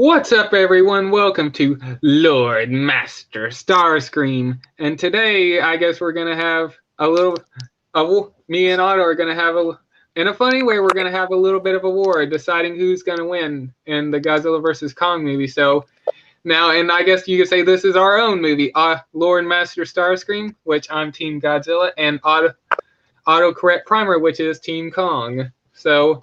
What's up, everyone? Welcome to Lord Master Starscream. And today, I guess we're gonna have me and Otto are gonna have in a funny way, we're gonna have a little bit of a war, deciding who's gonna win in the Godzilla versus Kong movie. So now, and I guess you could say this is our own movie, Lord Master Starscream, which I'm Team Godzilla, and autocorrect primer, which is Team Kong. So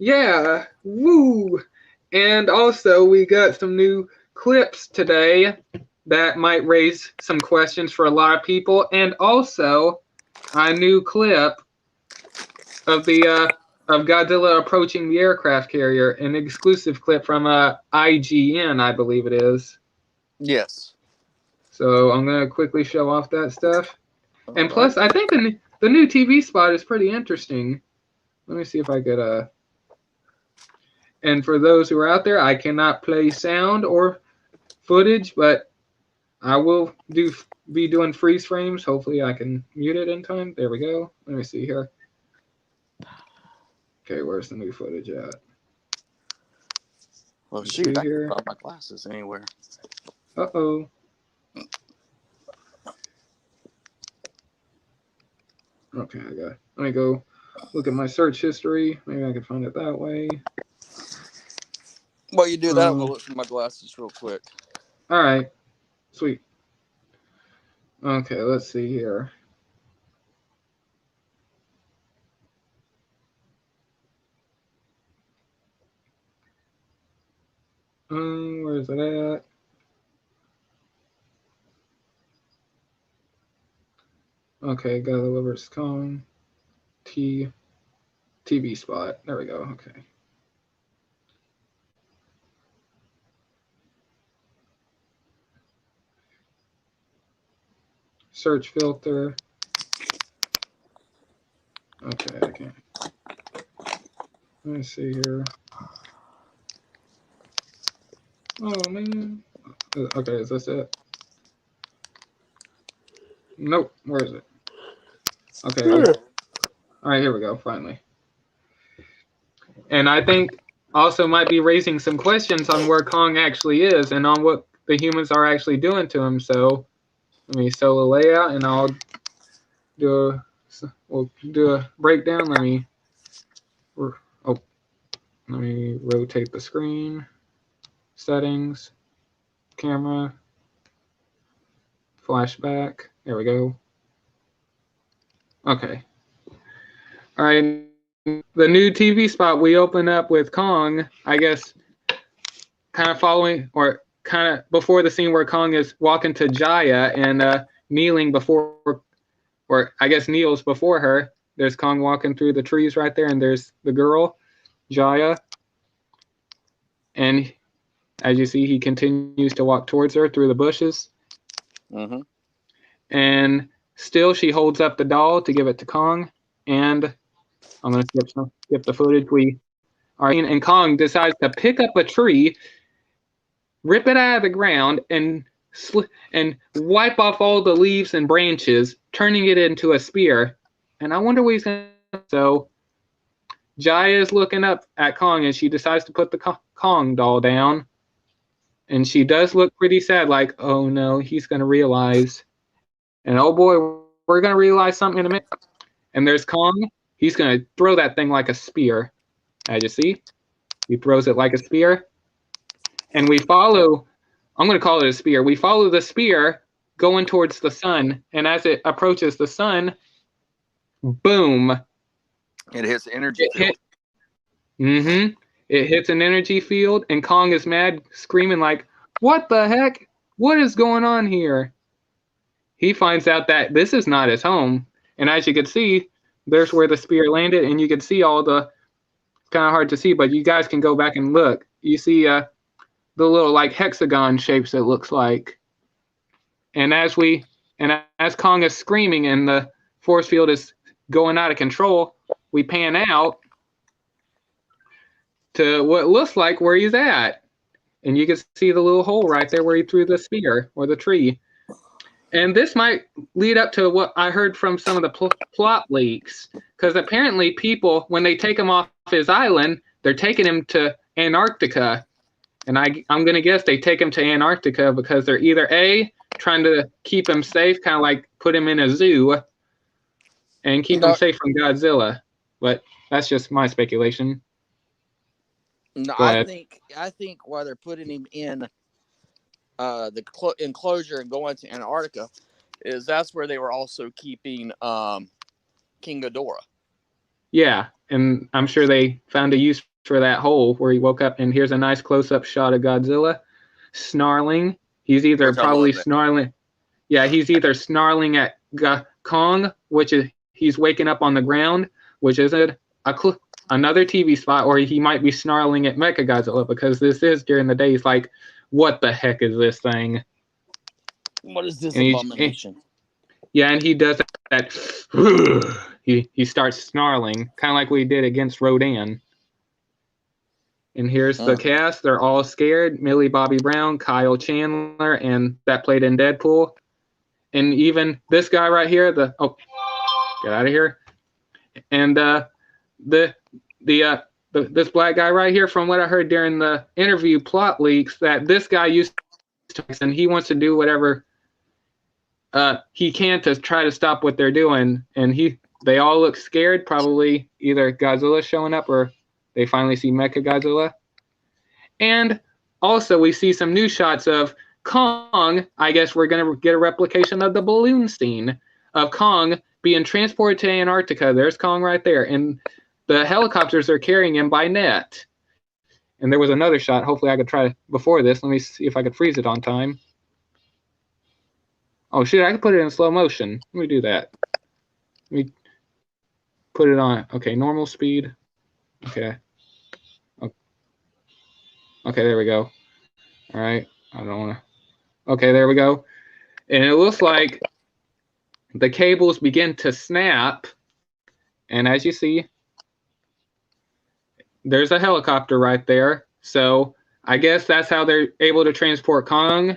yeah, woo! And also, we got some new clips today that might raise some questions for a lot of people, and also a new clip of of Godzilla approaching the aircraft carrier, an exclusive clip from IGN, I believe it is. Yes. So I'm gonna quickly show off that stuff, and plus, right. I think the new TV spot is pretty interesting. Let me see if I could And for those who are out there, I cannot play sound or footage, but I will be doing freeze frames. Hopefully I can mute it in time. There we go. Let me see here. Okay, where's the new footage at? Well, shoot, I can put my glasses anywhere. Uh-oh. Okay, let me go look at my search history. Maybe I can find it that way. While you do that, I'm going to look for my glasses real quick. All right. Sweet. Okay, let's see here. Where is it at? Okay, Godzilla vs. Kong. TV spot. There we go. Okay. Search filter. Okay, I can't. Let me see here. Oh, man. Okay, is this it? Nope. Where is it? Okay. All right, here we go, finally. And I think also might be raising some questions on where Kong actually is and on what the humans are actually doing to him. So let me solo layout, and we'll do a breakdown. Let me rotate the screen. Settings, camera, flashback. There we go. Okay. All right. The new TV spot, we open up with Kong, I guess, kind of following or kind of before the scene where Kong is walking to Jaya and kneeling before, or I guess kneels before her. There's Kong walking through the trees right there, and there's the girl, Jaya. And as you see, he continues to walk towards her through the bushes. Mm-hmm. And still, she holds up the doll to give it to Kong. And I'm going to skip the footage. We are in, and Kong decides to pick up a tree, rip it out of the ground, and wipe off all the leaves and branches, turning it into a spear. And I wonder what he's going to do. So Jaya is looking up at Kong, and she decides to put the Kong doll down. And she does look pretty sad, like, oh no, he's going to realize. And oh boy, we're going to realize something in a minute. And there's Kong. He's going to throw that thing like a spear. As you see, he throws it like a spear. And we follow, I'm going to call it a spear. We follow the spear going towards the sun. And as it approaches the sun, boom. It hits the energy field. It hits an energy field, and Kong is mad, screaming like, what the heck? What is going on here? He finds out that this is not his home. And as you can see, there's where the spear landed, and you can see all the, it's kind of hard to see, but you guys can go back and look. You see the little like hexagon shapes it looks like. And as Kong is screaming and the force field is going out of control, we pan out to what looks like where he's at. And you can see the little hole right there where he threw the spear or the tree. And this might lead up to what I heard from some of the plot leaks. Because apparently people, when they take him off his island, they're taking him to Antarctica. And I'm going to guess they take him to Antarctica because they're either A, trying to keep him safe, kind of like put him in a zoo and keep him safe from Godzilla. But that's just my speculation. No, Go ahead. I think why they're putting him in the enclosure and going to Antarctica is that's where they were also keeping King Ghidorah. Yeah, and I'm sure they found a use for that hole where he woke up. And here's a nice close-up shot of Godzilla snarling. He's either probably snarling. Yeah, he's either snarling at Kong, which is he's waking up on the ground, which is another TV spot, or he might be snarling at Mechagodzilla because this is during the day. He's like, "What the heck is this thing? What is this abomination?" Yeah, and he does that. He starts snarling, kind of like we did against Rodan. And here's the cast. They're all scared. Millie Bobby Brown, Kyle Chandler, and that played in Deadpool. And even this guy right here, get out of here. And this black guy right here, from what I heard during the interview plot leaks, that this guy used to, and he wants to do whatever he can to try to stop what they're doing. And they all look scared, probably either Godzilla showing up or they finally see Mechagodzilla. And also we see some new shots of Kong. I guess we're going to get a replication of the balloon scene of Kong being transported to Antarctica. There's Kong right there. And the helicopters are carrying him by net. And there was another shot. Hopefully I could try before this. Let me see if I could freeze it on time. Oh, shit, I can put it in slow motion. Let me do that. Let me put it on. Okay, normal speed. Okay. Okay, there we go. All right. I don't want to. Okay, there we go. And it looks like the cables begin to snap. And as you see, there's a helicopter right there. So I guess that's how they're able to transport Kong.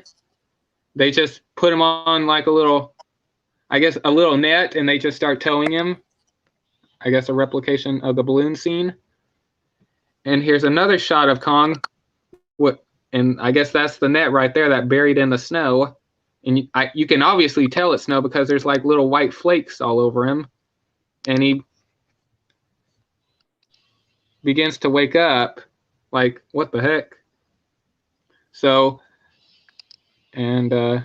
They just put him on like a little net, and they just start towing him. I guess a replication of the balloon scene. And here's another shot of Kong. And I guess that's the net right there that buried in the snow. And you can obviously tell it's snow because there's like little white flakes all over him. And he begins to wake up like, what the heck? So, and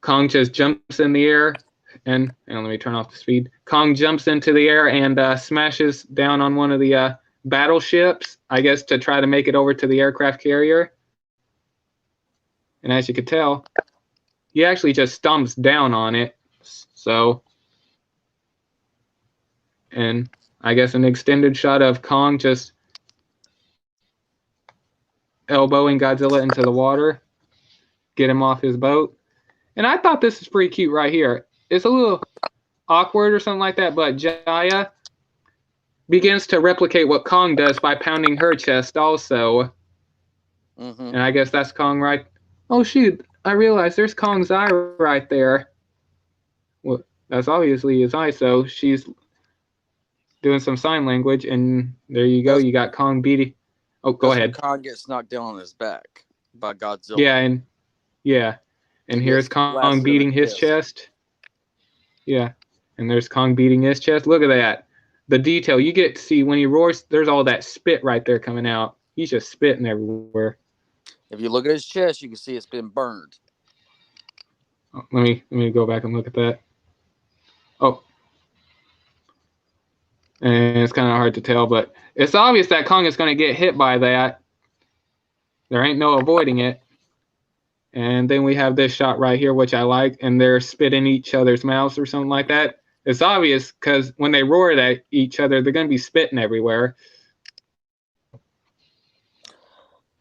Kong just jumps in the air. And let me turn off the speed. Kong jumps into the air and smashes down on one of the battleships, I guess, to try to make it over to the aircraft carrier. And as you could tell, he actually just stomps down on it. So, and I guess an extended shot of Kong just elbowing Godzilla into the water, get him off his boat. And I thought this is pretty cute right here. It's a little awkward or something like that, but Jaya begins to replicate what Kong does by pounding her chest also. And I guess that's Kong right. Oh, shoot. I realized there's Kong's eye right there. Well, that's obviously his eye, so she's doing some sign language, and there you go. You got Kong beating. Oh, go ahead. Kong gets knocked down on his back by Godzilla. Yeah. And here's Kong beating his chest. Yeah. And there's Kong beating his chest. Look at that. The detail. You get to see when he roars, there's all that spit right there coming out. He's just spitting everywhere. If you look at his chest, you can see it's been burned. Oh, let me go back and look at that. Oh. And it's kind of hard to tell, but it's obvious that Kong is going to get hit by that. There ain't no avoiding it. And then we have this shot right here, which I like, and they're spitting each other's mouths or something like that. It's obvious because when they roar at each other, they're going to be spitting everywhere.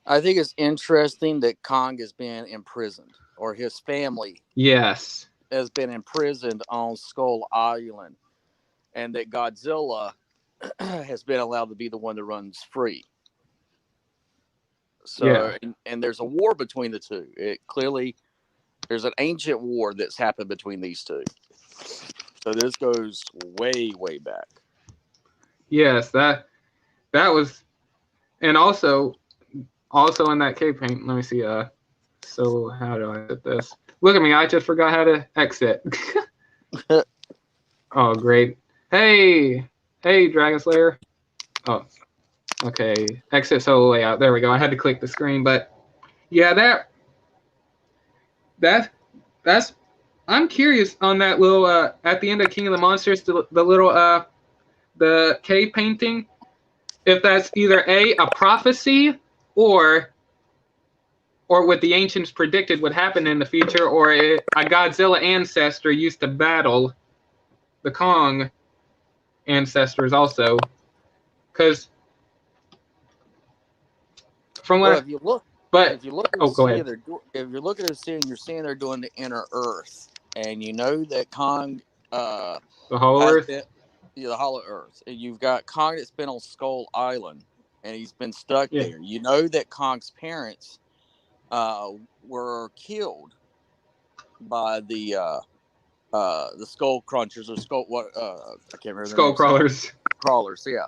I think it's interesting that Kong has been imprisoned, or his family has been imprisoned on Skull Island, and that Godzilla has been allowed to be the one that runs free. So, and there's a war between the two. There's an ancient war that's happened between these two. So this goes way, way back. Yes, that was, and also Also in that cave paint, let me see. So how do I hit this? Look at me, I just forgot how to exit. Oh, great. Hey, Dragon Slayer. Oh, okay. Exit solo layout. There we go. I had to click the screen, but yeah, that's. I'm curious on that little at the end of King of the Monsters, the little the cave painting, if that's either a prophecy or what the ancients predicted would happen in the future, or a Godzilla ancestor used to battle the Kong ancestors also. Because from what if you look, but oh, go ahead. If you're looking at the scene, you're seeing they're doing the inner Earth, and you know that Kong, the Hollow Earth, the Hollow Earth, and you've got Kong that's been on Skull Island, and he's been stuck there. You know that Kong's parents were killed by the skull crunchers or skull I can't remember. Skull crawlers. Crawlers, yeah.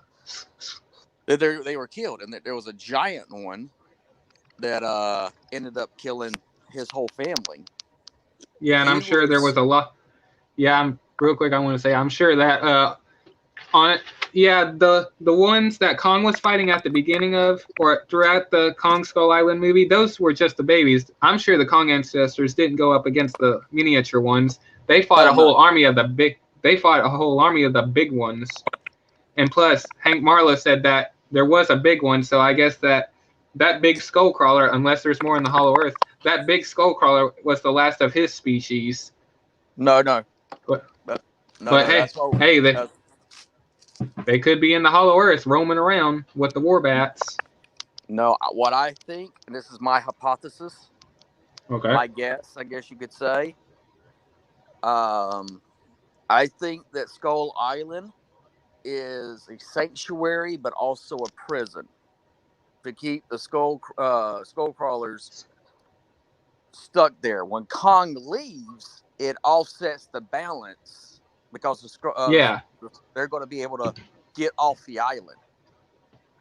They were killed, and there was a giant one that ended up killing his whole family. Yeah, and I'm sure there was a lot. Yeah, real quick, I want to say I'm sure that the ones that Kong was fighting at the beginning of or throughout the Kong Skull Island movie, those were just the babies. I'm sure the Kong ancestors didn't go up against the miniature ones. They fought a whole army of the big. They fought a whole army of the big ones. And plus, Hank Marlowe said that there was a big one, so I guess that big skull crawler, unless there's more in the Hollow Earth, that big skull crawler was the last of his species. No. They could be in the Hollow Earth roaming around with the war bats. No, what I think, and this is my hypothesis, my guess, I guess you could say, I think that Skull Island is a sanctuary, but also a prison to keep the skull crawlers stuck there. When Kong leaves, it offsets the balance because they're going to be able to get off the island.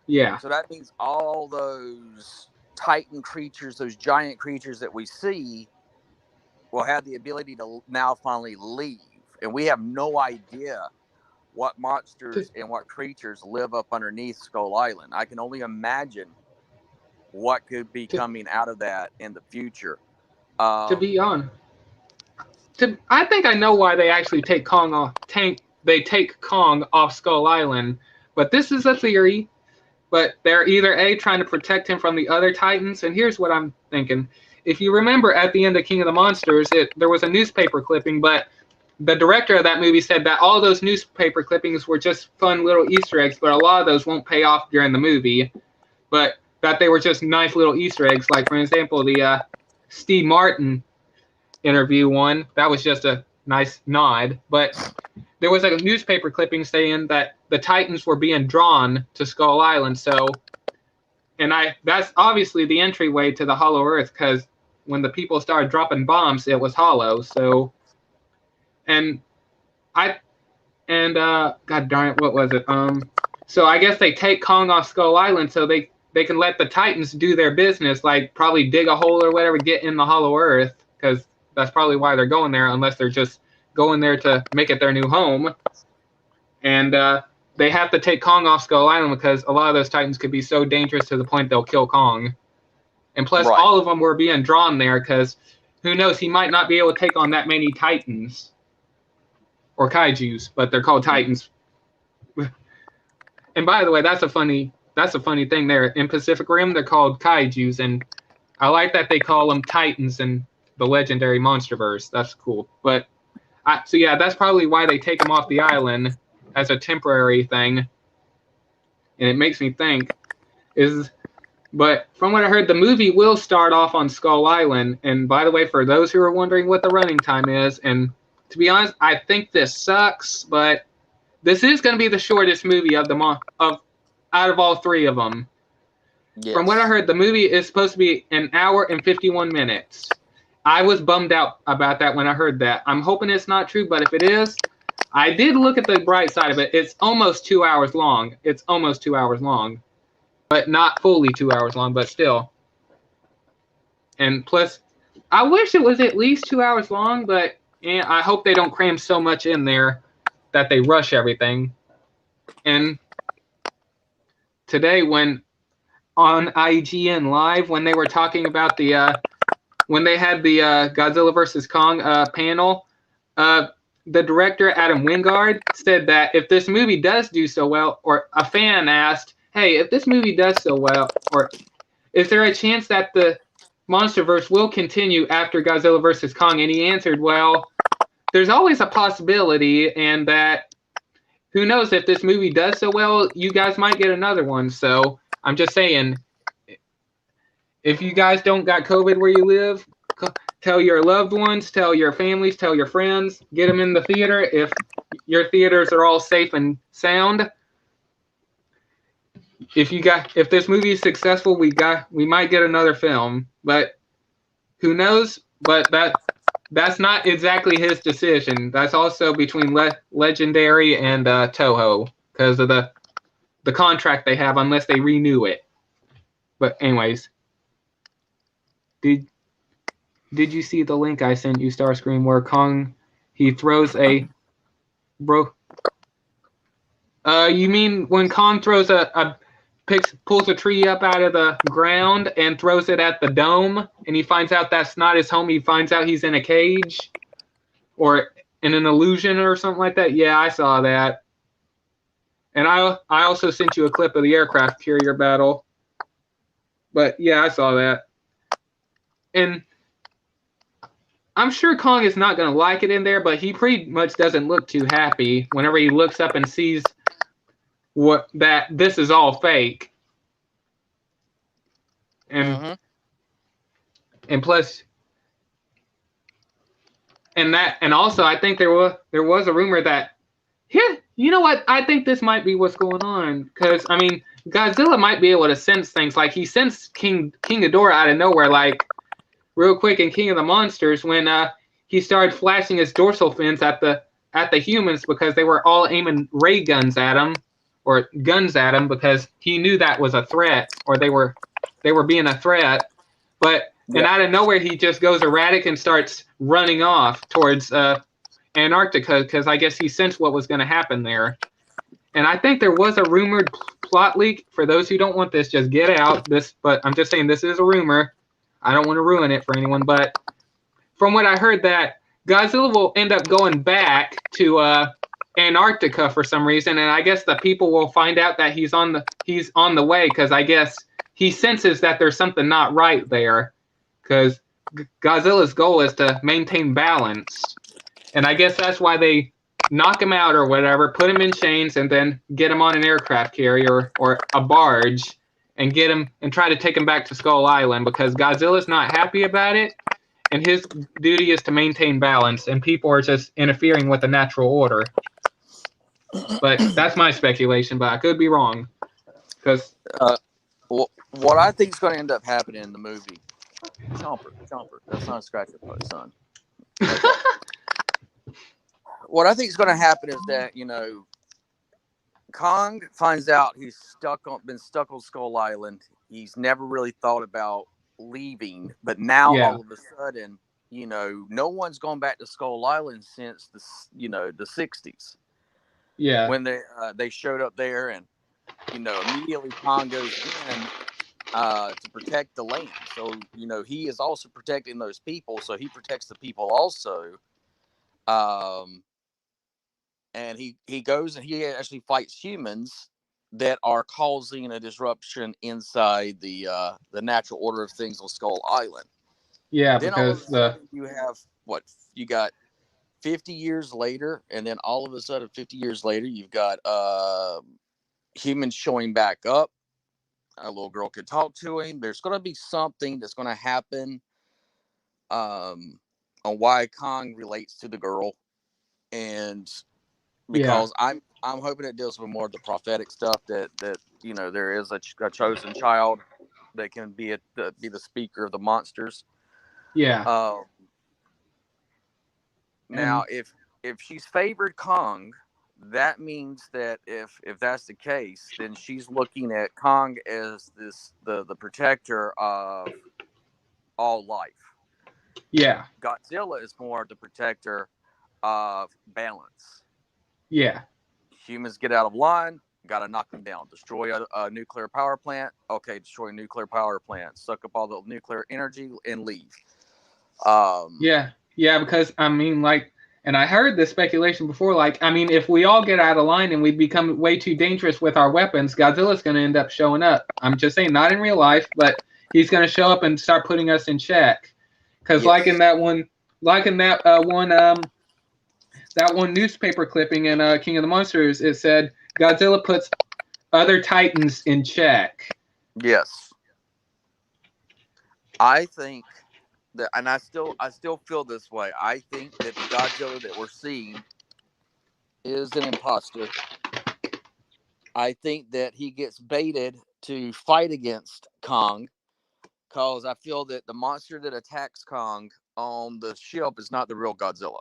Yeah. So that means all those Titan creatures, those giant creatures that we see, will have the ability to now finally leave. And we have no idea what monsters and what creatures live up underneath Skull Island. I can only imagine what could be coming out of that in the future. To be honest, I think I know why they actually take Kong off. They take Kong off Skull Island, but this is a theory. But they're either trying to protect him from the other Titans, and here's what I'm thinking. If you remember at the end of King of the Monsters, there was a newspaper clipping, but the director of that movie said that all those newspaper clippings were just fun little Easter eggs, but a lot of those won't pay off during the movie. But that they were just nice little Easter eggs. Like, for example, the Steve Martin interview one, that was just a nice nod. But there was a newspaper clipping saying that the Titans were being drawn to Skull Island. And that's obviously the entryway to the Hollow Earth, because when the people started dropping bombs, it was hollow. So, God darn it, what was it? So I guess they take Kong off Skull Island so they can let the Titans do their business, like probably dig a hole or whatever, get in the Hollow Earth, because that's probably why they're going there, unless they're just going there to make it their new home. And they have to take Kong off Skull Island because a lot of those Titans could be so dangerous to the point they'll kill Kong. And plus, all of them were being drawn there because who knows, he might not be able to take on that many Titans or kaijus, but they're called Titans. And by the way, that's a funny thing there. In Pacific Rim, they're called kaijus, and I like that they call them Titans in the legendary Monsterverse. That's cool. But so yeah, that's probably why they take them off the island as a temporary thing. And it makes me think but from what I heard, the movie will start off on Skull Island. And by the way, for those who are wondering what the running time is, and to be honest, I think this sucks, but this is going to be the shortest movie out of all three of them. Yes. From what I heard, the movie is supposed to be 1 hour and 51 minutes. I was bummed out about that when I heard that. I'm hoping it's not true, but if it is, I did look at the bright side of it. It's almost 2 hours long. but not fully 2 hours long, but still. And plus, I wish it was at least 2 hours long, but I hope they don't cram so much in there that they rush everything. And today, when on IGN Live, when they were talking about when they had the Godzilla vs. Kong panel, the director, Adam Wingard, said that if this movie does do so well, or a fan asked, hey, if this movie does so well, or is there a chance that the MonsterVerse will continue after Godzilla vs. Kong? And he answered, well, there's always a possibility, and that who knows, if this movie does so well, you guys might get another one. So I'm just saying, if you guys don't got COVID where you live, tell your loved ones, tell your families, tell your friends, get them in the theater. If your theaters are all safe and sound, if this movie is successful, we might get another film. But who knows? But that's not exactly his decision. That's also between Legendary and Toho, because of the contract they have, unless they renew it. But anyways, did you see the link I sent you, Starscream, where Kong, he throws a you mean when Kong throws pulls a tree up out of the ground and throws it at the dome, and he finds out that's not his home. He finds out he's in a cage or in an illusion or something like that. Yeah, I saw that. And I also sent you a clip of the aircraft carrier battle. But yeah, I saw that. And I'm sure Kong is not going to like it in there, but he pretty much doesn't look too happy whenever he looks up and sees that this is all fake. And and plus, and also I think there was a rumor that, yeah, you know what? I think this might be what's going on, because I mean, Godzilla might be able to sense things. Like he sensed King Ghidorah out of nowhere, like real quick in King of the Monsters, when he started flashing his dorsal fins at the humans, because they were all aiming ray guns at him, or guns at him, because he knew that was a threat, or they were being a threat. But and out of nowhere, he just goes erratic and starts running off towards Antarctica, because I guess he sensed what was going to happen there. And I think there was a rumored plot leak. For those who don't want this, just get out this. But I'm just saying, this is a rumor. I don't want to ruin it for anyone. But from what I heard, that Godzilla will end up going back to Antarctica for some reason, and I guess the people will find out that he's on the way, because I guess he senses that there's something not right there, because Godzilla's goal is to maintain balance. And I guess that's why they knock him out or whatever, put him in chains, and then get him on an aircraft carrier or a barge and get him and try to take him back to Skull Island, because Godzilla's not happy about it, and his duty is to maintain balance, and people are just interfering with the natural order. But that's my speculation, but I could be wrong. Because what I think is going to end up happening in the movie, Chomper, that's not a scratcher part, son. Okay. What I think is going to happen is that, Kong finds out he's been stuck on Skull Island. He's never really thought about leaving, but now all of a sudden, no one's gone back to Skull Island since the 60s. Yeah. When they showed up there, and immediately Kong goes in to protect the land. So he is also protecting those people. So he protects the people also. And he goes and he actually fights humans that are causing a disruption inside the natural order of things on Skull Island. Yeah, then because you have you got 50 years later, and then all of a sudden 50 years later you've got humans showing back up. A little girl can talk to him. There's going to be something that's going to happen on why Kong relates to the girl, and because I'm hoping it deals with more of the prophetic stuff, that there is a chosen child that can be the speaker of the monsters. Yeah. Now, if she's favored Kong, that means that if that's the case, then she's looking at Kong as the protector of all life. Yeah. Godzilla is more the protector of balance. Yeah. Humans get out of line, got to knock them down. Destroy a nuclear power plant. Okay, destroy a nuclear power plant. Suck up all the nuclear energy and leave. Yeah, because I mean, like, and I heard this speculation before. Like, I mean, if we all get out of line and we become way too dangerous with our weapons, Godzilla's going to end up showing up. I'm just saying, not in real life, but he's going to show up and start putting us in check. Because, Yes. like in that one newspaper clipping in King of the Monsters, it said Godzilla puts other titans in check. Yes. I think that, and I still feel this way. I think that the Godzilla that we're seeing is an imposter. I think that he gets baited to fight against Kong, because I feel that the monster that attacks Kong on the ship is not the real Godzilla.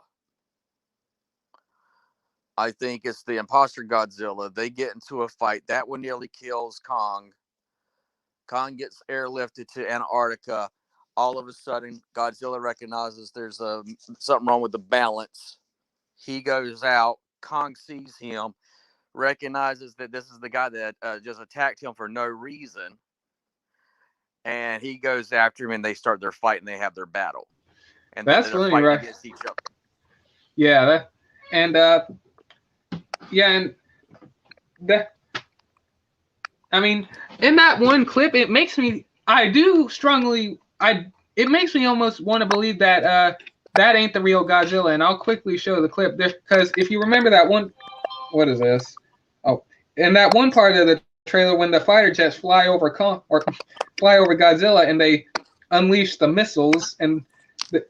I think it's the imposter Godzilla. They get into a fight. That one nearly kills Kong. Kong gets airlifted to Antarctica. All of a sudden, Godzilla recognizes there's something wrong with the balance. He goes out. Kong sees him, recognizes that this is the guy that just attacked him for no reason. And he goes after him, and they start their fight, and they have their battle. And that's they're really fighting right against each other. Yeah, I mean, in that one clip, it makes me almost want to believe that that ain't the real Godzilla, and I'll quickly show the clip because if you remember that one, what is this? Oh, in that one part of the trailer when the fighter jets fly over Godzilla and they unleash the missiles, and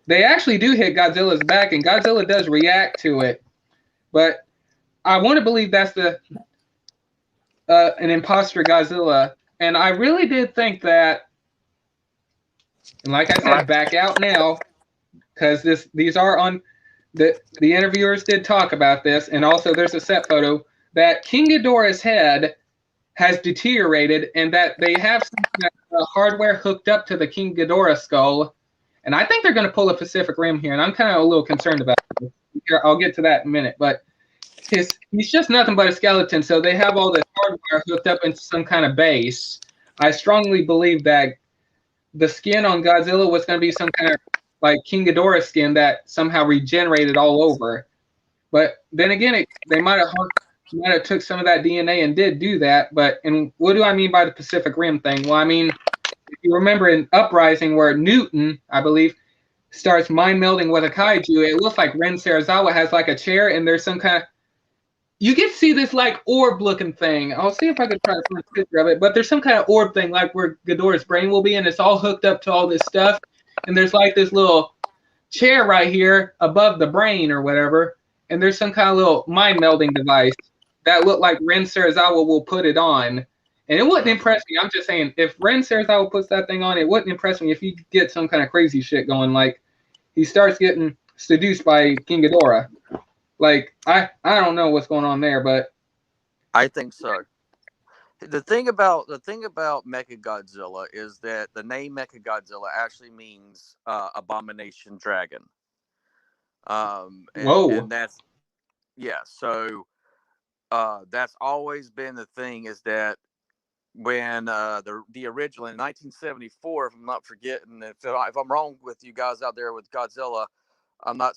they actually do hit Godzilla's back, and Godzilla does react to it, but I want to believe that's an imposter Godzilla, and I really did think that, and like I said, back out now, because these are on the interviewers did talk about this, and also there's a set photo that King Ghidorah's head has deteriorated, and that they have some kind of hardware hooked up to the King Ghidorah skull, and I think they're going to pull a Pacific Rim here, and I'm kind of a little concerned about it. I'll get to that in a minute, but he's just nothing but a skeleton, so they have all this hardware hooked up into some kind of base. I strongly believe that the skin on Godzilla was going to be some kind of like King Ghidorah skin that somehow regenerated all over. But then again, they might have took some of that DNA and did do that. But and what do I mean by the Pacific Rim thing? Well, I mean, if you remember in Uprising where Newton, I believe, starts mind melding with a kaiju, it looks like Ren Sarazawa has like a chair, and there's some kind of, you get to see this like orb looking thing. I'll see if I can try to find a picture of it, but there's some kind of orb thing like where Ghidorah's brain will be, and it's all hooked up to all this stuff, and there's like this little chair right here above the brain or whatever, and there's some kind of little mind melding device that looked like Ren Sarazawa will put it on. And it wouldn't impress me. I'm just saying, if Ren Sarazawa puts that thing on, it wouldn't impress me if he gets some kind of crazy shit going, like he starts getting seduced by King Ghidorah. Like, I don't know what's going on there, but I think so. The thing about Mechagodzilla is that the name Mechagodzilla actually means abomination dragon. And that's, yeah. So that's always been the thing, is that when the original in 1974, if I'm not forgetting, if I'm wrong with you guys out there with Godzilla, I'm a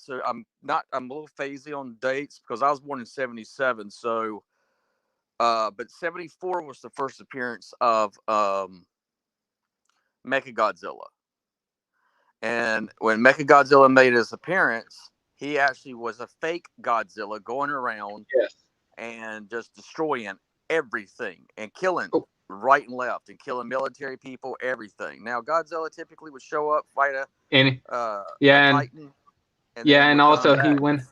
little phasey on dates because I was born in 77. So, but 74 was the first appearance of Mechagodzilla. And when Mechagodzilla made his appearance, he actually was a fake Godzilla going around and just destroying everything and killing right and left and killing military people, everything. Now, Godzilla typically would show up, fight a Titan. And also he went.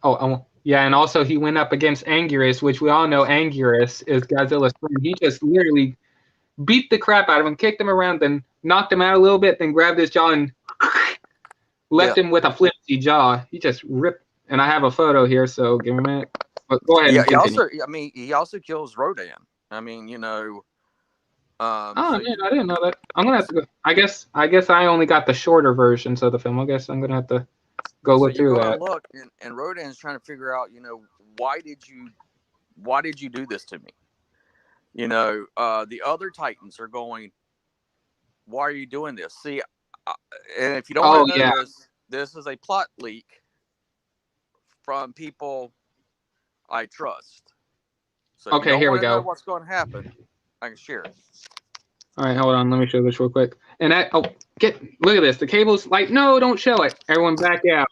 And also he went up against Anguirus, which we all know Anguirus is Godzilla's friend. He just literally beat the crap out of him, kicked him around, then knocked him out a little bit, then grabbed his jaw and left him with a flimsy jaw. He just ripped. And I have a photo here, so give me a minute. But go ahead and continue. He also kills Rodan. I mean, you know. Oh man, I didn't know that. I'm gonna have to go. I guess I only got the shorter versions of the film. I guess I'm gonna have to go look through that. Look, and Rodan's trying to figure out, you know, why did you do this to me? You know, the other Titans are going, why are you doing this? See, and if you don't know this is a plot leak from people I trust. So if you don't here we know go. what's going to happen, I can share it. All right, hold on. Let me show this real quick. And look at this. The cable's like, no, don't show it. Everyone back out.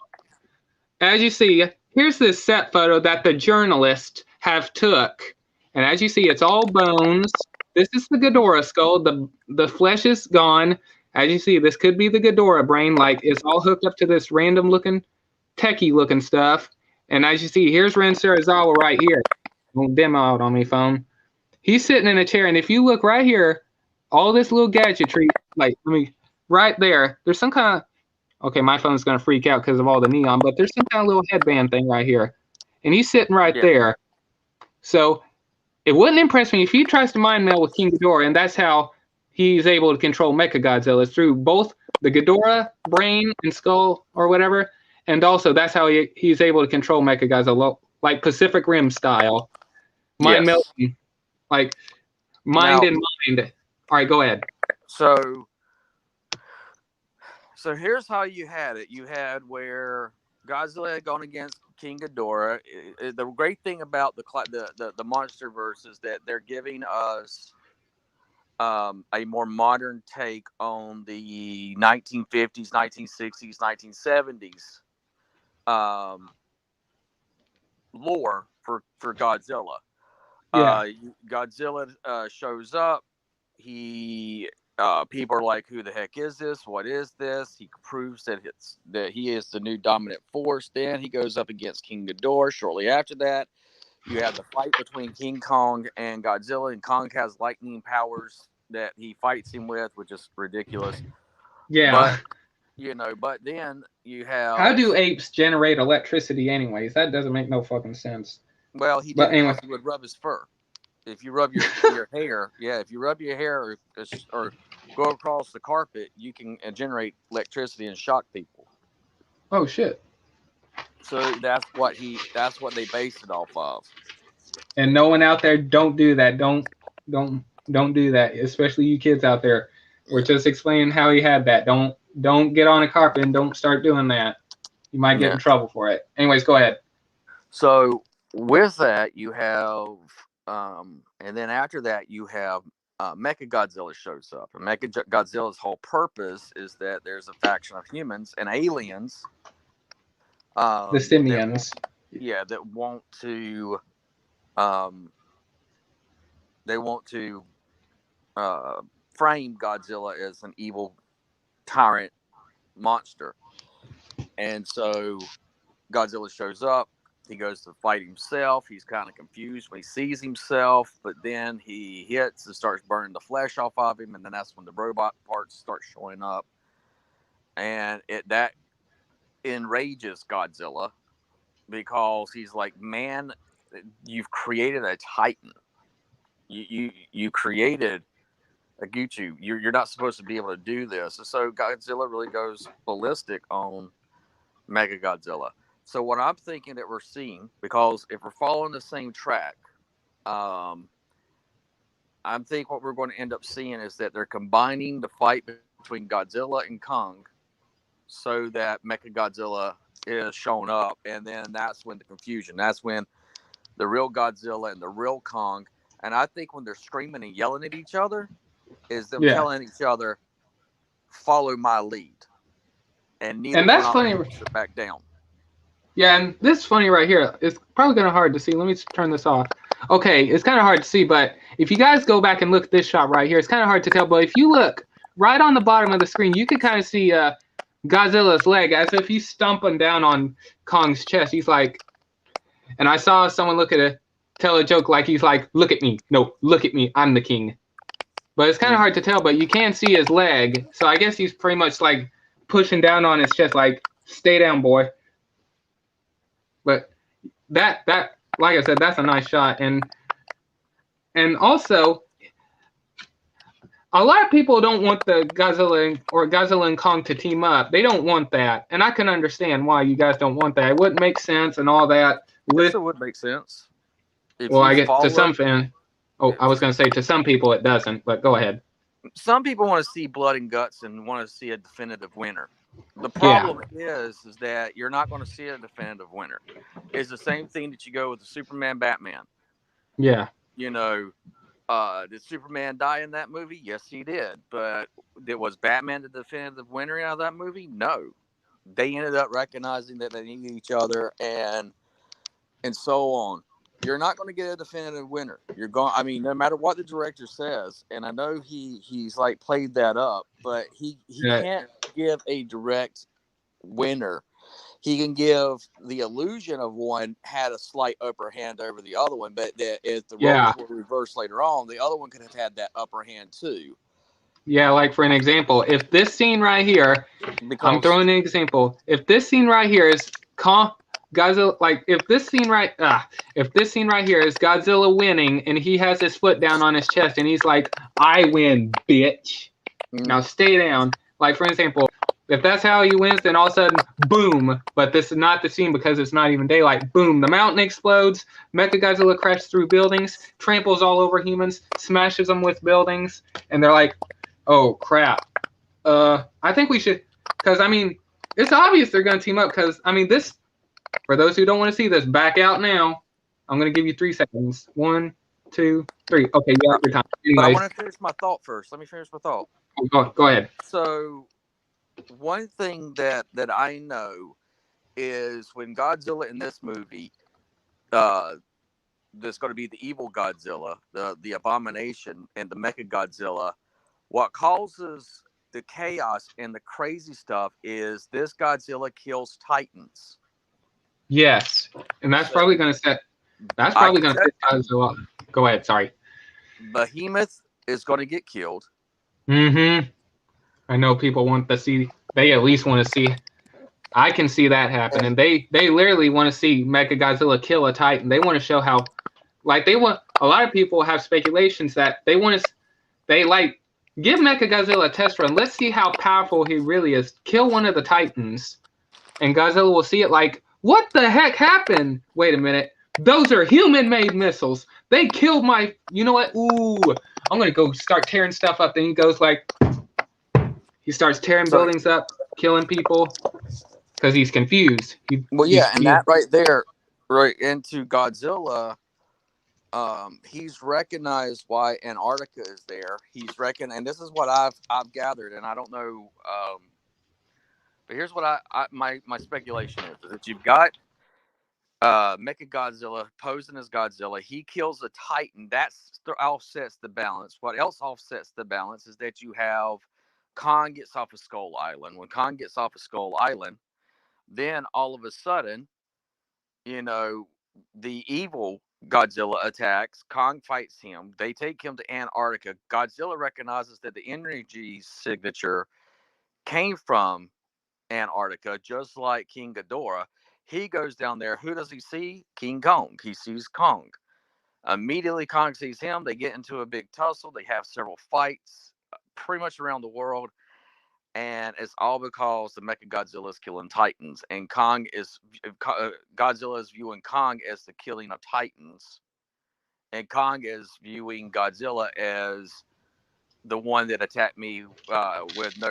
As you see, here's this set photo that the journalists have took. And as you see, it's all bones. This is the Ghidorah skull. The flesh is gone. As you see, this could be the Ghidorah brain. Like, it's all hooked up to this random looking, techie looking stuff. And as you see, here's Ren Sarazawa right here. Won't demo out on me, phone. He's sitting in a chair. And if you look right here, all this little gadgetry, like, right there, there's some kind of, okay, my phone's going to freak out because of all the neon, but there's some kind of little headband thing right here. And he's sitting right there. So it wouldn't impress me if he tries to mind meld with King Ghidorah, and that's how he's able to control Mechagodzilla, is through both the Ghidorah brain and skull or whatever, and also that's how he's able to control Mechagodzilla, like Pacific Rim style. Mind melding, like mind and mind. All right, go ahead. So here's how you had it. You had where Godzilla had gone against King Ghidorah. The great thing about the MonsterVerse is that they're giving us a more modern take on the 1950s, 1960s, 1970s lore for Godzilla. Yeah. Godzilla shows up. People are like, who the heck is this? What is this? He proves that he is the new dominant force. Then he goes up against King Ghidorah. Shortly after that, you have the fight between King Kong and Godzilla, and Kong has lightning powers that he fights him with, which is ridiculous. Yeah. But then you have... How do apes generate electricity anyways? That doesn't make no fucking sense. Well, he did because he would rub his fur. If you rub your hair, if you rub your hair or go across the carpet, you can generate electricity and shock people. Oh shit! So that's what they based it off of. And no one out there, don't do that. Don't do that. Especially you kids out there. We're just explaining how he had that. Don't get on a carpet and don't start doing that. You might get in trouble for it. Anyways, go ahead. So with that, you have. And then after that, you have Mechagodzilla shows up. And Mechagodzilla's whole purpose is that there's a faction of humans and aliens. The simians. That want to. They want to frame Godzilla as an evil tyrant monster. And so Godzilla shows up. He goes to fight himself. He's kind of confused when he sees himself, but then he hits and starts burning the flesh off of him, and then that's when the robot parts start showing up, and that enrages Godzilla because he's like, "Man, you've created a Titan. You created a Gucci. You're not supposed to be able to do this." And so Godzilla really goes ballistic on Mechagodzilla. So what I'm thinking that we're seeing, because if we're following the same track, I think what we're going to end up seeing is that they're combining the fight between Godzilla and Kong so that Mechagodzilla is shown up. And then that's when the confusion, that's when the real Godzilla and the real Kong, and I think when they're screaming and yelling at each other, is them telling each other, follow my lead. And that's funny. Back down. Yeah, and this is funny right here. It's probably kind of hard to see. Let me turn this off. Okay, it's kind of hard to see, but if you guys go back and look at this shot right here, it's kind of hard to tell. But if you look right on the bottom of the screen, you can kind of see Godzilla's leg as if he's stomping down on Kong's chest. He's like, and I saw someone tell a joke like he's like, look at me. No, look at me. I'm the king. But it's kind of hard to tell, but you can see his leg. So I guess he's pretty much like pushing down on his chest like, stay down, boy. But that like I said, that's a nice shot. And also, a lot of people don't want the Godzilla and Kong to team up. They don't want that, and I can understand why you guys don't want that. It wouldn't make sense and all that. Yes, it would make sense. Well, I get to some fans. Oh, I was going to say to some people it doesn't, but go ahead. Some people want to see blood and guts and want to see a definitive winner. The problem is that you're not going to see a definitive winner. It's the same thing that you go with the Superman, Batman. Yeah. You know, did Superman die in that movie? Yes, he did. But was Batman the definitive winner out of that movie? No. They ended up recognizing that they needed each other and so on. You're not going to get a definitive winner. You're going. I mean, no matter what the director says, and I know he's like played that up, but he can't give a direct winner. He can give the illusion of one had a slight upper hand over the other one, but if the roles were reversed later on, the other one could have had that upper hand too. Yeah, like for an example, if this scene right here, I'm throwing an example. If this scene right here is Godzilla, like if this scene right here is Godzilla winning and he has his foot down on his chest and he's like, "I win, bitch. Now stay down." Like for example, if that's how he wins, then all of a sudden, boom. But this is not the scene because it's not even daylight. Boom, the mountain explodes. Mechagodzilla crashes through buildings, tramples all over humans, smashes them with buildings, and they're like, "Oh crap." I think we should, because I mean, it's obvious they're gonna team up. Because I mean, this. For those who don't want to see this, back out now. I'm going to give you 3 seconds. 1, 2, 3. Okay, you have your time. But I want to finish my thought first. Let me finish my thought. Go ahead. So, one thing that I know is when Godzilla in this movie, there's going to be the evil Godzilla, the abomination, and the Mechagodzilla. What causes the chaos and the crazy stuff is this Godzilla kills Titans. Yes, and that's probably going to set. That's probably going to set Godzilla. Go ahead. Sorry. Behemoth is going to get killed. I know people want to see. They at least want to see. I can see that happen, and they literally want to see Mechagodzilla kill a Titan. They want to show how, like they want. A lot of people have speculations that they want to. They like give Mechagodzilla a test run. Let's see how powerful he really is. Kill one of the Titans, and Godzilla will see it like. What the heck happened? Wait a minute. Those are human-made missiles. They killed my... You know what? Ooh, I'm going to go start tearing stuff up. Then he goes like... He starts tearing buildings up, killing people, because he's confused. That right there, right into Godzilla, he's recognized why Antarctica is there. He's recognized... And this is what I've gathered, and I don't know... But here's what my speculation is that you've got Mechagodzilla posing as Godzilla. He kills a Titan. That offsets the balance. What else offsets the balance is that you have Kong gets off of Skull Island. When Kong gets off of Skull Island, then all of a sudden, the evil Godzilla attacks. Kong fights him. They take him to Antarctica. Godzilla recognizes that the energy signature came from Antarctica, just like King Ghidorah. He goes down there. Who does he see? King Kong. He sees Kong. Immediately, Kong sees him. They get into a big tussle. They have several fights pretty much around the world. And it's all because the Mechagodzilla is killing Titans. And Godzilla is viewing Kong as the killing of Titans. And Kong is viewing Godzilla as the one that attacked me with no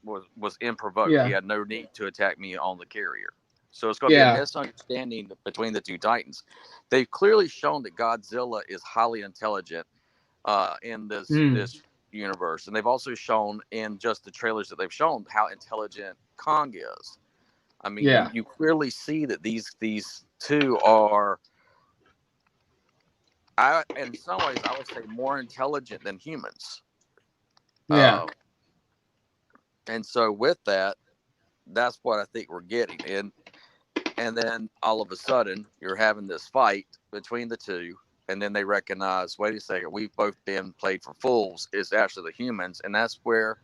was unprovoked. Yeah. He had no need to attack me on the carrier. So it's going to be a misunderstanding between the two Titans. They've clearly shown that Godzilla is highly intelligent in this universe, and they've also shown in just the trailers that they've shown how intelligent Kong is. I mean, you clearly see that these two are, in some ways, I would say more intelligent than humans. Yeah. And so with that, that's what I think we're getting. And then all of a sudden you're having this fight between the two. And then they recognize, wait a second, we've both been played for fools. It's actually the humans. And that's where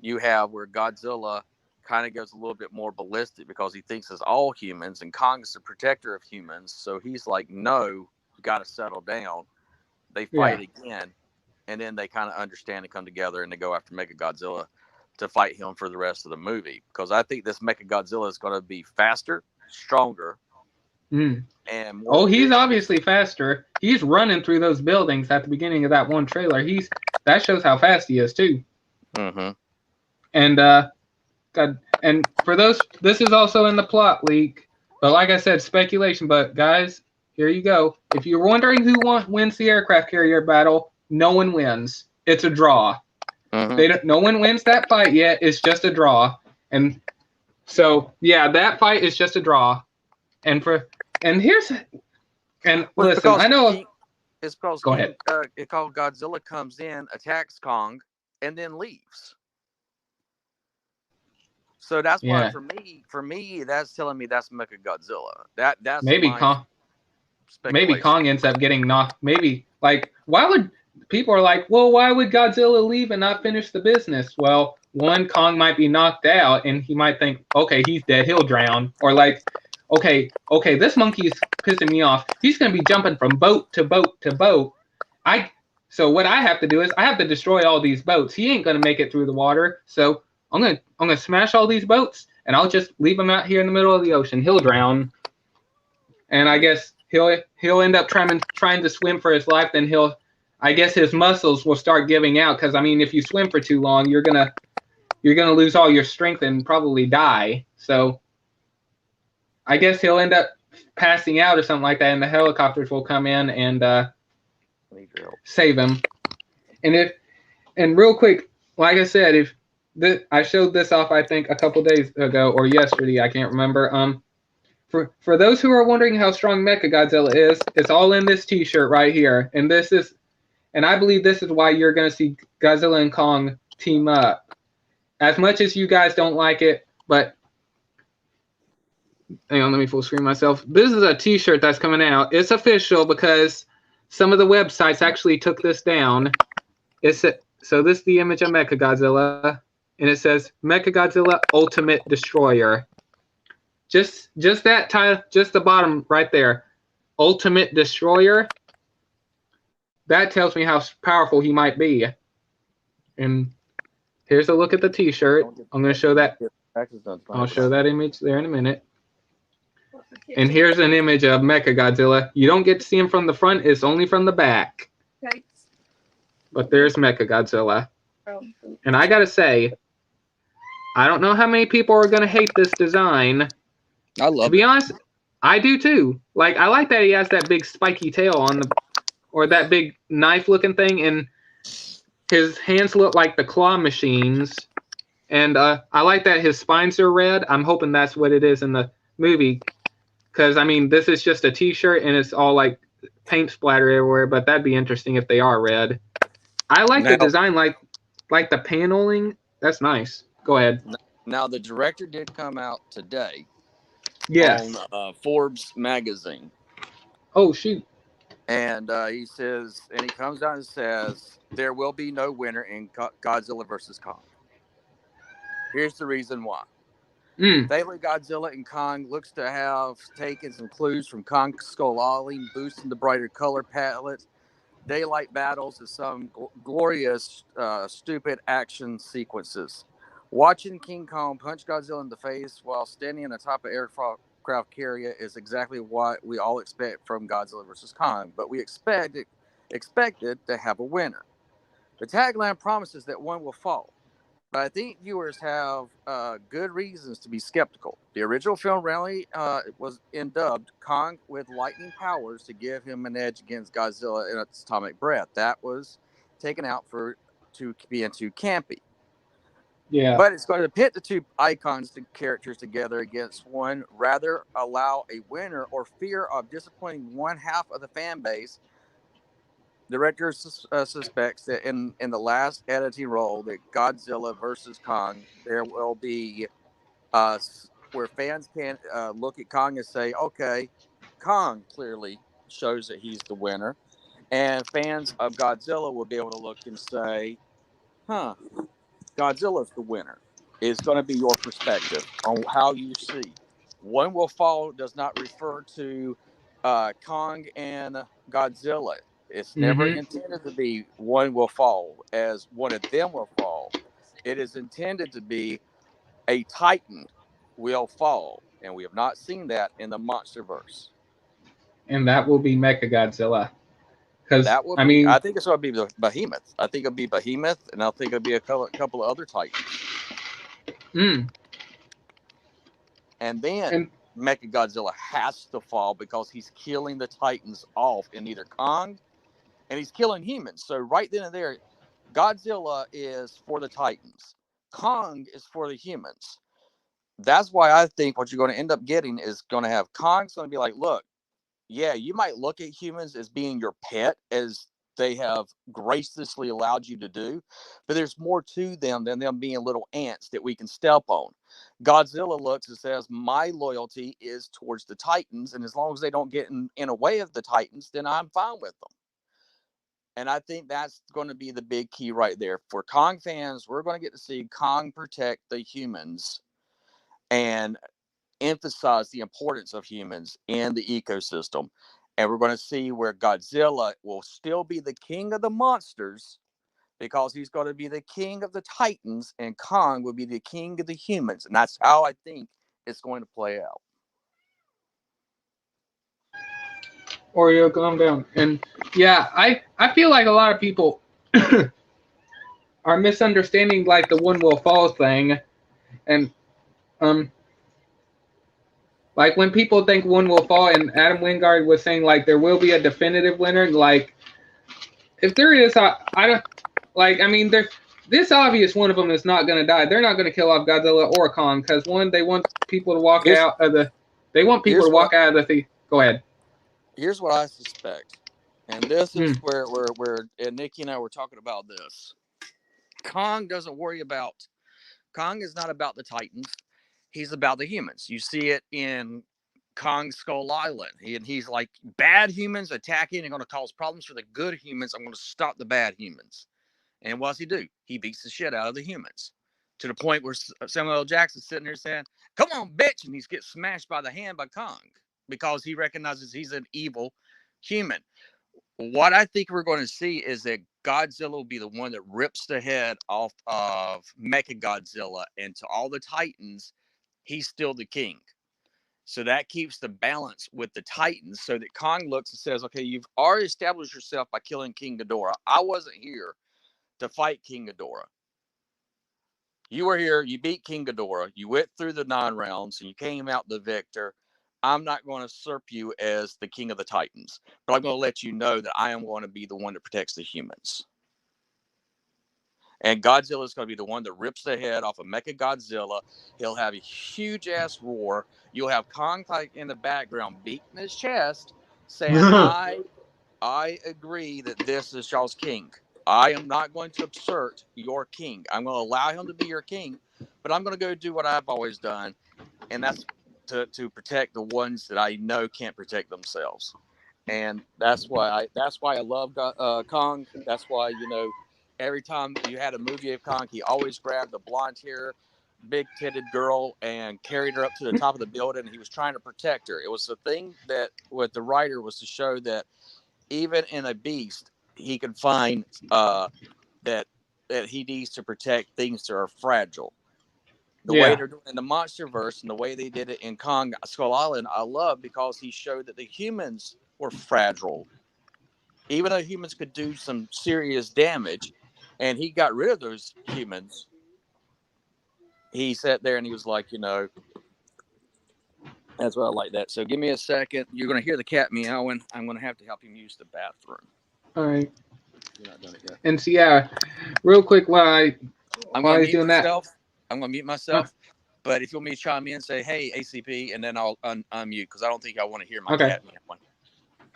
you have where Godzilla kind of goes a little bit more ballistic because he thinks it's all humans, and Kong is the protector of humans. So he's like, no, you got to settle down. They fight again, and then they kind of understand and come together, and they go after Mechagodzilla to fight him for the rest of the movie. Because I think this Mechagodzilla is going to be faster, stronger, and more he's obviously faster. He's running through those buildings at the beginning of that one trailer. That shows how fast he is too. Mm-hmm. And for those, this is also in the plot leak. But like I said, speculation. But guys, here you go. If you're wondering who wins the aircraft carrier battle, no one wins. It's a draw. Mm-hmm. No one wins that fight yet. It's just a draw. And so yeah, that fight is just a draw. And listen, I know. It's because go ahead. It's called Godzilla comes in, attacks Kong, and then leaves. So that's why for me, that's telling me that's Mechagodzilla. That's maybe Kong. Maybe Kong ends up getting knocked. Maybe why would people are like, well, why would Godzilla leave and not finish the business? Well, one, Kong might be knocked out, and he might think, okay, he's dead, he'll drown, or okay, this monkey's pissing me off. He's gonna be jumping from boat to boat to boat. So what I have to do is I have to destroy all these boats. He ain't gonna make it through the water, so I'm gonna smash all these boats, and I'll just leave him out here in the middle of the ocean. He'll drown, and I guess he'll end up trying to swim for his life. Then I guess his muscles will start giving out, because I mean, if you swim for too long, you're gonna lose all your strength and probably die. So I guess he'll end up passing out or something like that, and the helicopters will come in and save him. And real quick, like I said, I showed this off, I think, a couple days ago or yesterday, I can't remember. For those who are wondering how strong Mechagodzilla is, it's all in this T-shirt right here, and I believe this is why you're going to see Godzilla and Kong team up. As much as you guys don't like it, but hang on, let me full screen myself. This is a T-shirt that's coming out. It's official because some of the websites actually took this down. So this is the image of Mechagodzilla, and it says Mechagodzilla Ultimate Destroyer. Just that title, just the bottom right there, Ultimate Destroyer. That tells me how powerful he might be. And here's a look at the T-shirt. I'm going to show that. I'll show that image there in a minute. And here's an image of Mechagodzilla. You don't get to see him from the front. It's only from the back. Okay. But there's Mechagodzilla. And I got to say, I don't know how many people are going to hate this design. I love it. To be honest, I do too. I like that he has that big spiky tail or that big knife-looking thing, and his hands look like the claw machines. And I like that his spines are red. I'm hoping that's what it is in the movie. Because, I mean, this is just a T-shirt, and it's all, paint splatter everywhere, but that'd be interesting if they are red. I like the design, like the paneling. That's nice. Go ahead. Now, the director did come out today. Yes. On Forbes magazine. Oh, shoot. And he says, and he comes out and says, there will be no winner in Godzilla versus Kong. Here's the reason why. Daily Godzilla and Kong looks to have taken some clues from Kong's skull alling, boosting the brighter color palette. Daylight battles and some glorious, stupid action sequences. Watching King Kong punch Godzilla in the face while standing on the top of aircraft carrier is exactly what we all expect from Godzilla vs. Kong, but we expected to have a winner. The tagline promises that one will fall, but I think viewers have good reasons to be skeptical. The original film rally was dubbed Kong with lightning powers to give him an edge against Godzilla in its atomic breath. That was taken out to be too campy. Yeah. But it's going to pit the two icons, the characters together against one, rather allow a winner or fear of disappointing one half of the fan base. The director suspects that in the last editing role, that Godzilla versus Kong, there will be where fans can look at Kong and say, okay, Kong clearly shows that he's the winner. And fans of Godzilla will be able to look and say, Godzilla's the winner. It's going to be your perspective on how you see. One Will Fall does not refer to Kong and Godzilla. It's never intended to be one will fall as one of them will fall. It is intended to be a Titan will fall. And we have not seen that in the MonsterVerse. And that will be Mechagodzilla. That will be, I think it's going to be the Behemoth. I think it'll be Behemoth, and I think it'll be a couple of other Titans. And then Mechagodzilla has to fall because he's killing the Titans off in either Kong, and he's killing humans. So right then and there, Godzilla is for the Titans. Kong is for the humans. That's why I think what you're going to end up getting is going to have Kong's going to be like, look, yeah, you might look at humans as being your pet, as they have graciously allowed you to do, but there's more to them than them being little ants that we can step on. Godzilla looks and says, my loyalty is towards the Titans, and as long as they don't get in a way of the Titans, then I'm fine with them. And I think that's going to be the big key right there. For Kong fans, we're going to get to see Kong protect the humans and emphasize the importance of humans in the ecosystem. And we're going to see where Godzilla will still be the king of the monsters because he's going to be the king of the Titans, and Kong will be the king of the humans. And that's how I think it's going to play out. Oreo, calm down. And yeah, I feel like a lot of people are misunderstanding like the one will fall thing. And like when people think one will fall, and Adam Wingard was saying like there will be a definitive winner, like if there is, I don't like. I mean, there's this obvious one of them is not going to die. They're not going to kill off Godzilla or Kong because one, they want people to walk out of the. They want people to walk out of the. Go ahead. Here's what I suspect, and this is where and Nikki and I were talking about this. Kong doesn't worry about. Kong is not about the Titans. He's about the humans. You see it in Kong Skull Island. He's like, bad humans attacking and going to cause problems for the good humans. I'm going to stop the bad humans. And what does he do? He beats the shit out of the humans to the point where Samuel L. Jackson's sitting there saying, come on, bitch. And he gets smashed by the hand by Kong because he recognizes he's an evil human. What I think we're going to see is that Godzilla will be the one that rips the head off of Mechagodzilla, and to all the Titans, he's still the king. So that keeps the balance with the Titans so that Kong looks and says, okay, you've already established yourself by killing King Ghidorah. I wasn't here to fight King Ghidorah. You were here, you beat King Ghidorah, you went through the 9 rounds, and you came out the victor. I'm not going to usurp you as the king of the Titans, but I'm going to let you know that I am going to be the one that protects the humans. And Godzilla is going to be the one that rips the head off of Mechagodzilla. He'll have a huge ass roar. You'll have Kong in the background beating his chest, saying, I agree that this is y'all's king. I am not going to assert your king. I'm going to allow him to be your king, but I'm going to go do what I've always done, and that's to protect the ones that I know can't protect themselves. And that's why I love Kong. That's why, every time you had a movie of Kong, he always grabbed the blonde hair, big titted girl and carried her up to the top of the building. And he was trying to protect her. It was the thing that with the writer was to show that even in a beast, he can find that he needs to protect things that are fragile. The way they're doing in the MonsterVerse and the way they did it in Kong Skull Island, I love because he showed that the humans were fragile. Even though humans could do some serious damage, and he got rid of those humans, he sat there and he was like, that's what I like that. So give me a second. You're going to hear the cat meowing. I'm going to have to help him use the bathroom. All right. You're not done it yet. And so, real quick while he's doing that. I'm going to mute myself, but if you want me to chime in, say, hey, ACP, and then I'll unmute because I don't think I want to hear my cat meowing.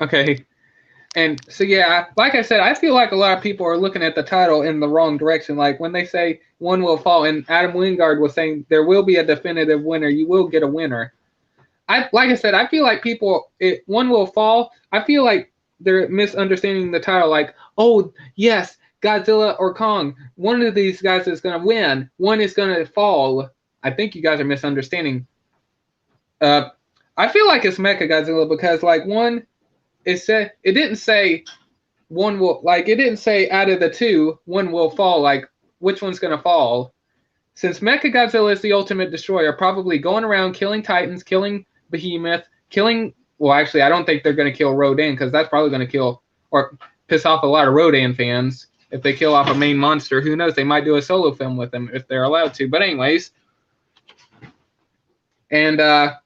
Okay. And so, like I said, I feel like a lot of people are looking at the title in the wrong direction. Like when they say one will fall, and Adam Wingard was saying there will be a definitive winner. You will get a winner. Like I said, I feel like one will fall. I feel like they're misunderstanding the title. Like, oh, yes, Godzilla or Kong. One of these guys is going to win. One is going to fall. I think you guys are misunderstanding. I feel like it's Mechagodzilla because like one, it didn't say one will, like it didn't say out of the two one will fall. Like which one's going to fall? Since Mechagodzilla is the ultimate destroyer, probably going around killing Titans, killing Behemoth, killing. Well, actually, I don't think they're going to kill Rodan because that's probably going to kill or piss off a lot of Rodan fans. If they kill off a main monster, who knows? They might do a solo film with him if they're allowed to. But anyways, and God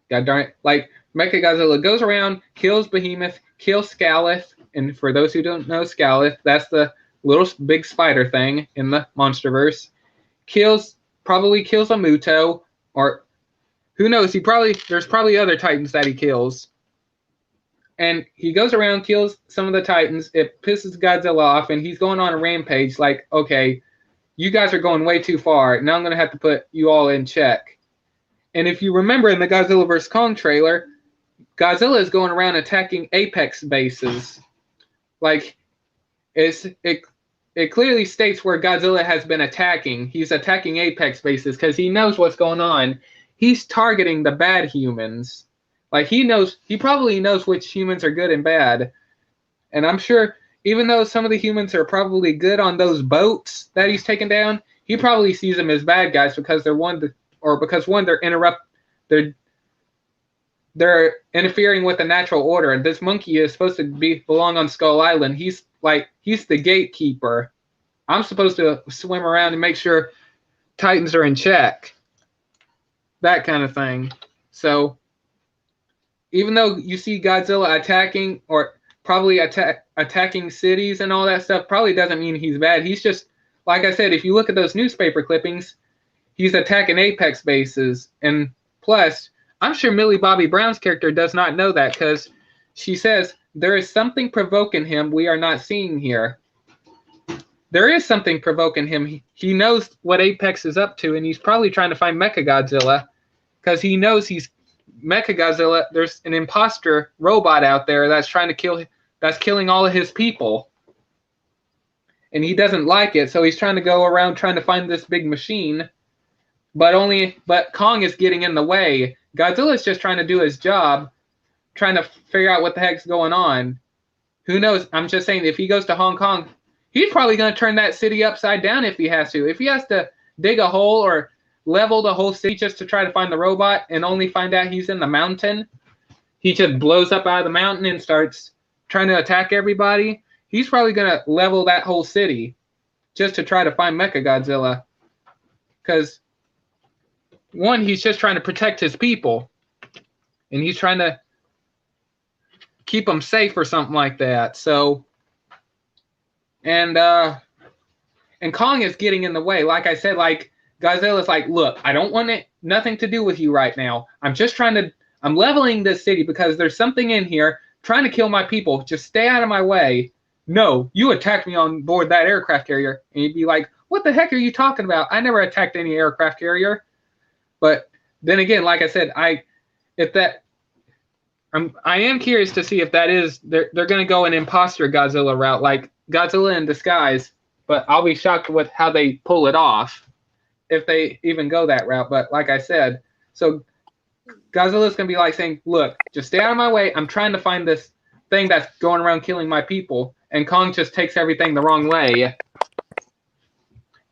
darn it, like Mechagodzilla goes around, kills Behemoth, kills Scalith, and for those who don't know Scalith, that's the little big spider thing in the MonsterVerse. Probably kills a Muto, or who knows? There's probably other Titans that he kills. And he goes around, kills some of the Titans. It pisses Godzilla off, and he's going on a rampage like, okay, you guys are going way too far. Now I'm going to have to put you all in check. And if you remember in the Godzilla vs. Kong trailer, Godzilla is going around attacking Apex bases. Like, it clearly states where Godzilla has been attacking. He's attacking Apex bases because he knows what's going on. He's targeting the bad humans. Like he probably knows which humans are good and bad. And I'm sure even though some of the humans are probably good on those boats that he's taken down, he probably sees them as bad guys because they're interfering with the natural order. And this monkey is supposed to belong on Skull Island. He's the gatekeeper. I'm supposed to swim around and make sure Titans are in check. That kind of thing. So even though you see Godzilla attacking or probably attacking cities and all that stuff, probably doesn't mean he's bad. He's just, like I said, if you look at those newspaper clippings, he's attacking Apex bases. And plus, I'm sure Millie Bobby Brown's character does not know that because she says, there is something provoking him we are not seeing here. There is something provoking him. He knows what Apex is up to, and he's probably trying to find Mechagodzilla because he knows he's Mechagodzilla. There's an imposter robot out there that's killing all of his people. And he doesn't like it, so he's trying to go around trying to find this big machine. But Kong is getting in the way. Godzilla's just trying to do his job, trying to figure out what the heck's going on. Who knows? I'm just saying, if he goes to Hong Kong, he's probably going to turn that city upside down if he has to. If he has to dig a hole or level the whole city just to try to find the robot and only find out he's in the mountain, he just blows up out of the mountain and starts trying to attack everybody. He's probably going to level that whole city just to try to find Mechagodzilla. Because, one, he's just trying to protect his people. And he's trying to keep them safe or something like that. So, and Kong is getting in the way. Like I said, like, Godzilla's like, look, I don't want nothing to do with you right now. I'm leveling this city because there's something in here trying to kill my people. Just stay out of my way. No, you attacked me on board that aircraft carrier. And you'd be like, what the heck are you talking about? I never attacked any aircraft carrier. But then again, like I said, I am curious to see if that is, they're going to go an imposter Godzilla route, like Godzilla in disguise. But I'll be shocked with how they pull it off if they even go that route. But like I said, so Godzilla's going to be like saying, look, just stay out of my way. I'm trying to find this thing that's going around killing my people. And Kong just takes everything the wrong way.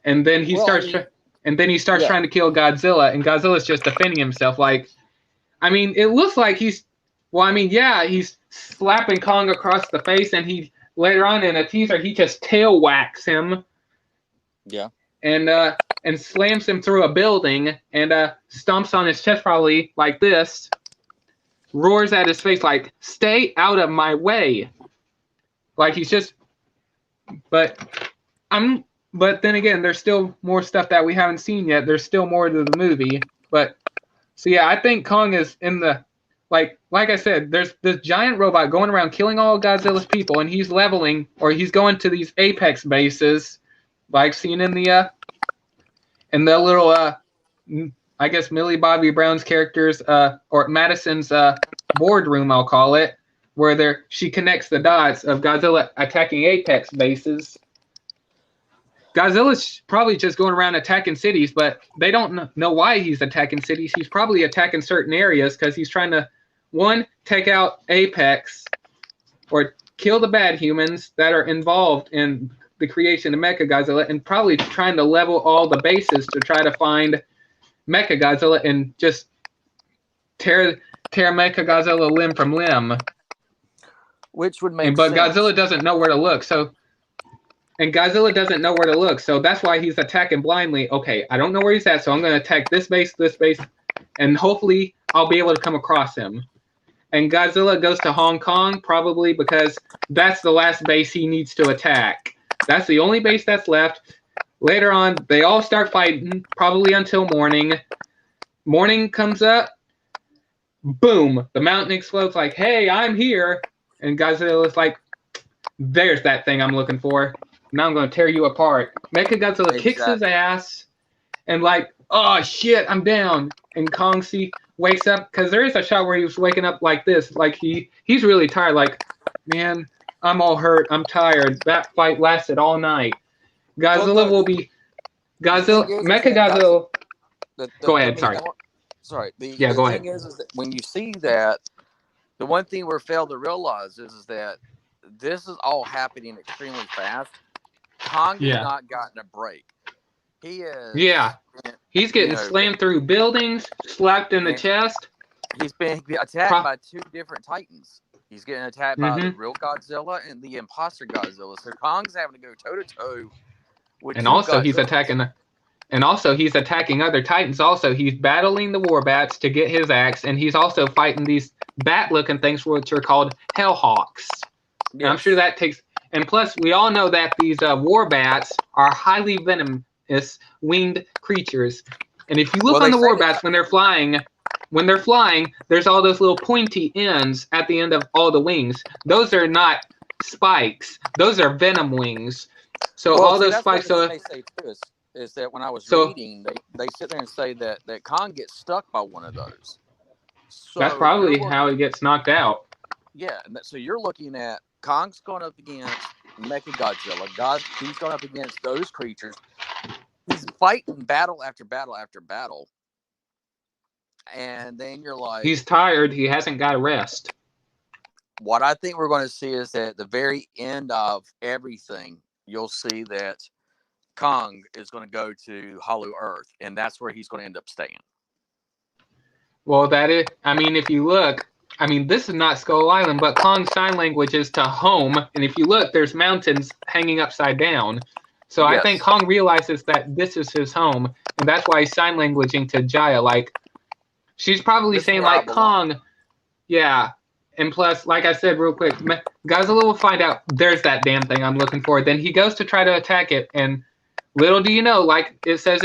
And then he starts trying to kill Godzilla, and Godzilla's just defending himself. Like, I mean, it looks like he's slapping Kong across the face, and he later on in a teaser he just tail whacks him. Yeah. And slams him through a building and stomps on his chest probably like this, roars at his face like, "Stay out of my way!" Like he's just. But then again, there's still more stuff that we haven't seen yet. There's still more to the movie. But so yeah, I think Kong is in the like I said, there's this giant robot going around killing all Godzilla's people, and he's leveling or he's going to these Apex bases, like seen in the little I guess Millie Bobby Brown's characters or Madison's boardroom, I'll call it, where she connects the dots of Godzilla attacking Apex bases. Godzilla's probably just going around attacking cities, but they don't know why he's attacking cities. He's probably attacking certain areas because he's trying to, one, take out Apex or kill the bad humans that are involved in the creation of Mechagodzilla, and probably trying to level all the bases to try to find Mechagodzilla and just tear Mechagodzilla limb from limb. Which would make but sense. Godzilla doesn't know where to look, Godzilla doesn't know where to look, so that's why he's attacking blindly. Okay, I don't know where he's at, so I'm going to attack this base, and hopefully I'll be able to come across him. And Godzilla goes to Hong Kong, probably because that's the last base he needs to attack. That's the only base that's left. Later on, they all start fighting, probably until morning. Morning comes up. Boom! The mountain explodes like, hey, I'm here. And Godzilla's like, there's that thing I'm looking for. Now I'm going to tear you apart. Mechagodzilla kicks his ass. And like, oh, shit, I'm down. And Kong wakes up, because there is a shot where he was waking up like this. Like, he's really tired. Like, man, I'm all hurt. I'm tired. That fight lasted all night. Godzilla will be... Mechagodzilla... Go ahead, sorry. Sorry. Go ahead. The thing is that when you see that, the one thing we're failed to realize is that this is all happening extremely fast. Kong has not gotten a break. He is... Yeah. He's getting slammed through buildings, slapped in the chest. He's being attacked by two different Titans. He's getting attacked by the real Godzilla and the imposter Godzilla. So Kong's having to go toe-to-toe with and also Godzilla. He's attacking other Titans. Also, he's battling the war bats to get his axe, and he's also fighting these bat-looking things, which are called Hellhawks. Yes. And I'm sure that takes... And plus, we all know that these war bats are highly venomous winged creatures. And if you look on the war bats when they're flying, there's all those little pointy ends at the end of all the wings. Those are not spikes. Those are venom wings. So all those spikes... They say too, is that when I was reading, they sit there and say that Kong gets stuck by one of those. So that's probably how he gets knocked out. Yeah, so you're looking at Kong's going up against Mechagodzilla. He's going up against those creatures. He's fighting battle after battle after battle. And then you're like... He's tired. He hasn't got a rest. What I think we're going to see is that at the very end of everything, you'll see that Kong is going to go to Hollow Earth, and that's where he's going to end up staying. Well, if you look, this is not Skull Island, but Kong's sign language is to home. And if you look, there's mountains hanging upside down. So yes. I think Kong realizes that this is his home, and that's why he's sign languaging to Jaya. Like, she's probably saying, like, Kong, yeah. And plus, like I said real quick, Godzilla will find out there's that damn thing I'm looking for. Then he goes to try to attack it, and little do you know, like it says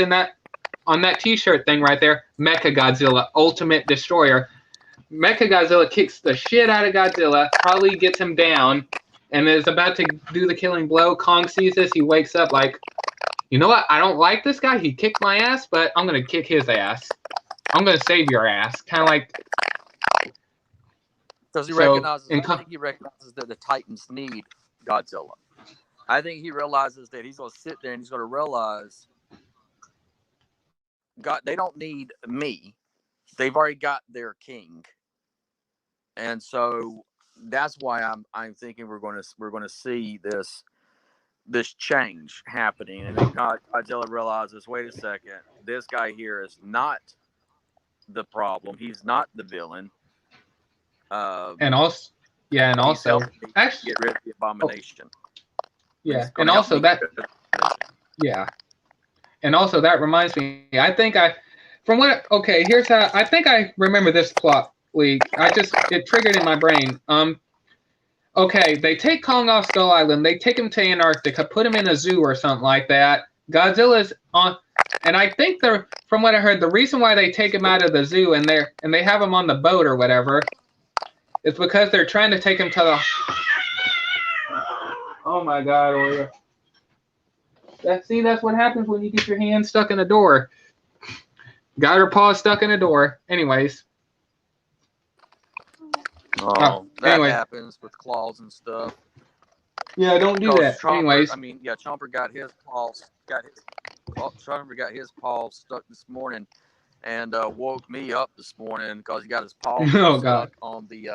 on that T-shirt thing right there, Mechagodzilla, Ultimate Destroyer. Mechagodzilla kicks the shit out of Godzilla, probably gets him down, and is about to do the killing blow. Kong sees this, he wakes up like, you know what? I don't like this guy. He kicked my ass, but I'm gonna kick his ass. I'm gonna save your ass. Kind of like. Does he recognize? I think he recognizes that the Titans need Godzilla. I think he realizes that he's going to sit there and he's going to realize, God, they don't need me. They've already got their king, and so that's why I'm thinking we're going to see this change happening. And then Godzilla realizes, wait a second, this guy here is not the problem. He's not the villain. And also, actually, get rid of the abomination. Yeah, and also that reminds me. I think I remember this plot leak. It triggered in my brain. Okay, they take Kong off Skull Island. They take him to Antarctica, put him in a zoo or something like that. Godzilla's on, and I think from what I heard, the reason why they take him out of the zoo and they have him on the boat or whatever. It's because they're trying to take him to the... Oh my God, Oreo. That's what happens when you get your hand stuck in a door. Got her paw stuck in a door. Anyways. Oh, that anyway. happens with claws and stuff. Yeah, don't do that. Chomper, Anyways. Chomper got his paws stuck this morning and woke me up this morning because he got his paws stuck on the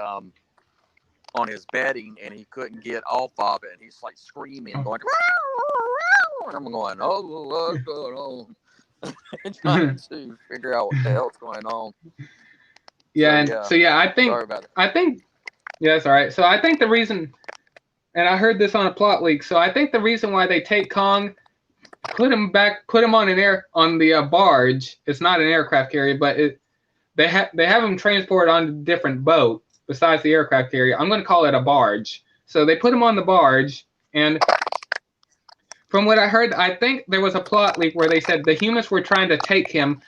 on his bedding and he couldn't get off of it. And he's like screaming, going, and I'm going, oh, what's going on? Trying to figure out what the hell's going on. Yeah, I think yeah, that's all right. So I think the reason, and I heard this on a plot leak. So I think the reason why they take Kong, put him on the barge. It's not an aircraft carrier, but they have him transported on a different boat besides the aircraft carrier. I'm going to call it a barge. So they put him on the barge, and from what I heard, I think there was a plot leak where they said the humans were trying to take him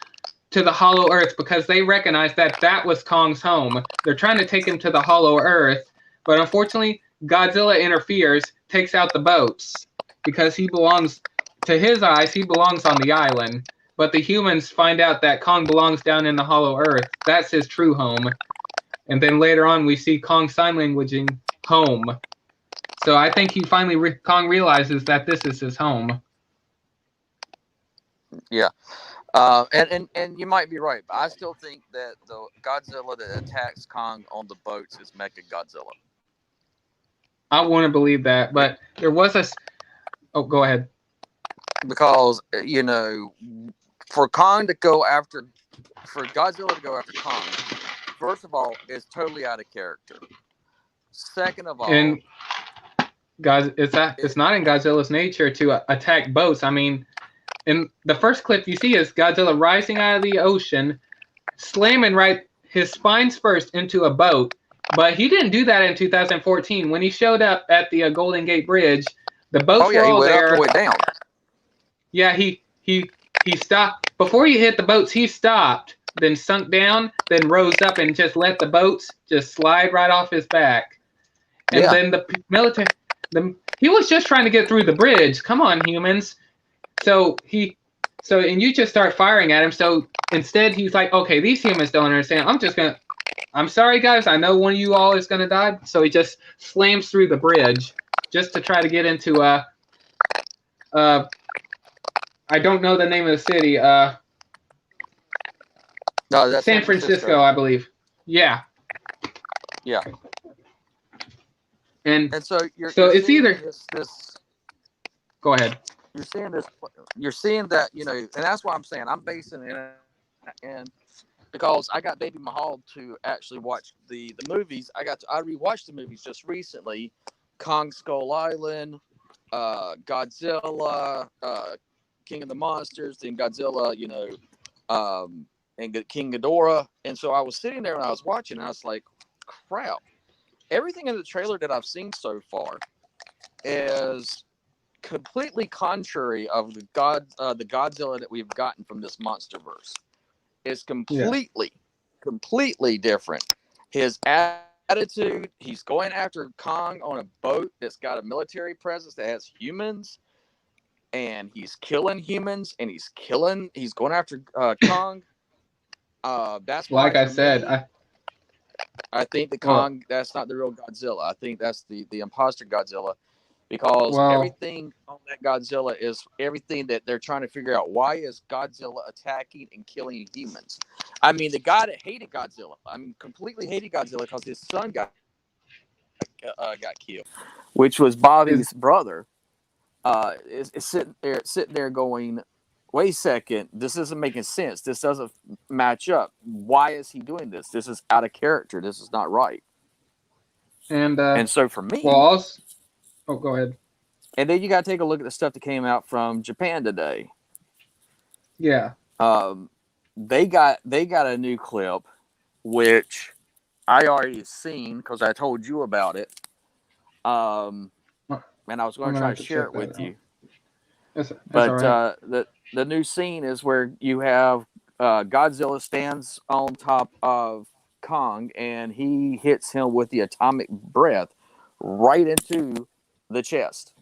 to the Hollow Earth because they recognized that was Kong's home. They're trying to take him to the Hollow Earth, but unfortunately, Godzilla interferes, takes out the boats because to his eyes, he belongs on the island. But the humans find out that Kong belongs down in the Hollow Earth. That's his true home. And then later on, we see Kong sign languaging home. So I think Kong realizes that this is his home. Yeah. And you might be right, but I still think that the Godzilla that attacks Kong on the boats is Mechagodzilla. I want to believe that, but there was Oh, go ahead. Because, for Godzilla to go after Kong, first of all, is totally out of character. Second of all, and it's not in Godzilla's nature to attack boats. I mean, in the first clip you see is Godzilla rising out of the ocean, slamming his spines first into a boat. But he didn't do that in 2014 when he showed up at the Golden Gate Bridge. The boats were all there. Up, went down. Yeah, he stopped before he hit the boats. He stopped, then sunk down, then rose up and just let the boats just slide right off his back. And then the military, he was just trying to get through the bridge. Come on, humans. And you just start firing at him. So instead, he's like, okay, these humans don't understand. I'm sorry, guys. I know one of you all is going to die. So he just slams through the bridge just to try to get into I don't know the name of the city. No, that's San Francisco, I believe. Yeah. Yeah. And so it's either this. Go ahead. You're seeing this. You're seeing that, and that's why I'm saying I'm basing it in because I got Baby Mahal to actually watch the movies. I rewatched the movies just recently. Kong Skull Island, Godzilla, King of the Monsters, then Godzilla, and King Ghidorah. And so I was sitting there and I was watching, and I was like, crap. Everything in the trailer that I've seen so far is completely contrary of the Godzilla that we've gotten from this MonsterVerse. It's completely different. His attitude, he's going after Kong on a boat that's got a military presence that has humans, and he's killing humans, and he's going after Kong. That's like I said, I think the Kong, that's not the real Godzilla. I think that's the imposter Godzilla, because everything on that Godzilla is everything that they're trying to figure out. Why is Godzilla attacking and killing humans? I mean, the guy that hated Godzilla, completely hated Godzilla because his son got killed, which was Bobby's brother. Is sitting there going, wait a second, this isn't making sense. This doesn't match up. Why is he doing this? This is out of character. This is not right. And so for me, go ahead. And then you got to take a look at the stuff that came out from Japan today. Yeah. They got a new clip, which I already seen because I told you about it. And I was going to try to share it with you. That's but right. The new scene is where you have Godzilla stands on top of Kong, and he hits him with the atomic breath right into the chest.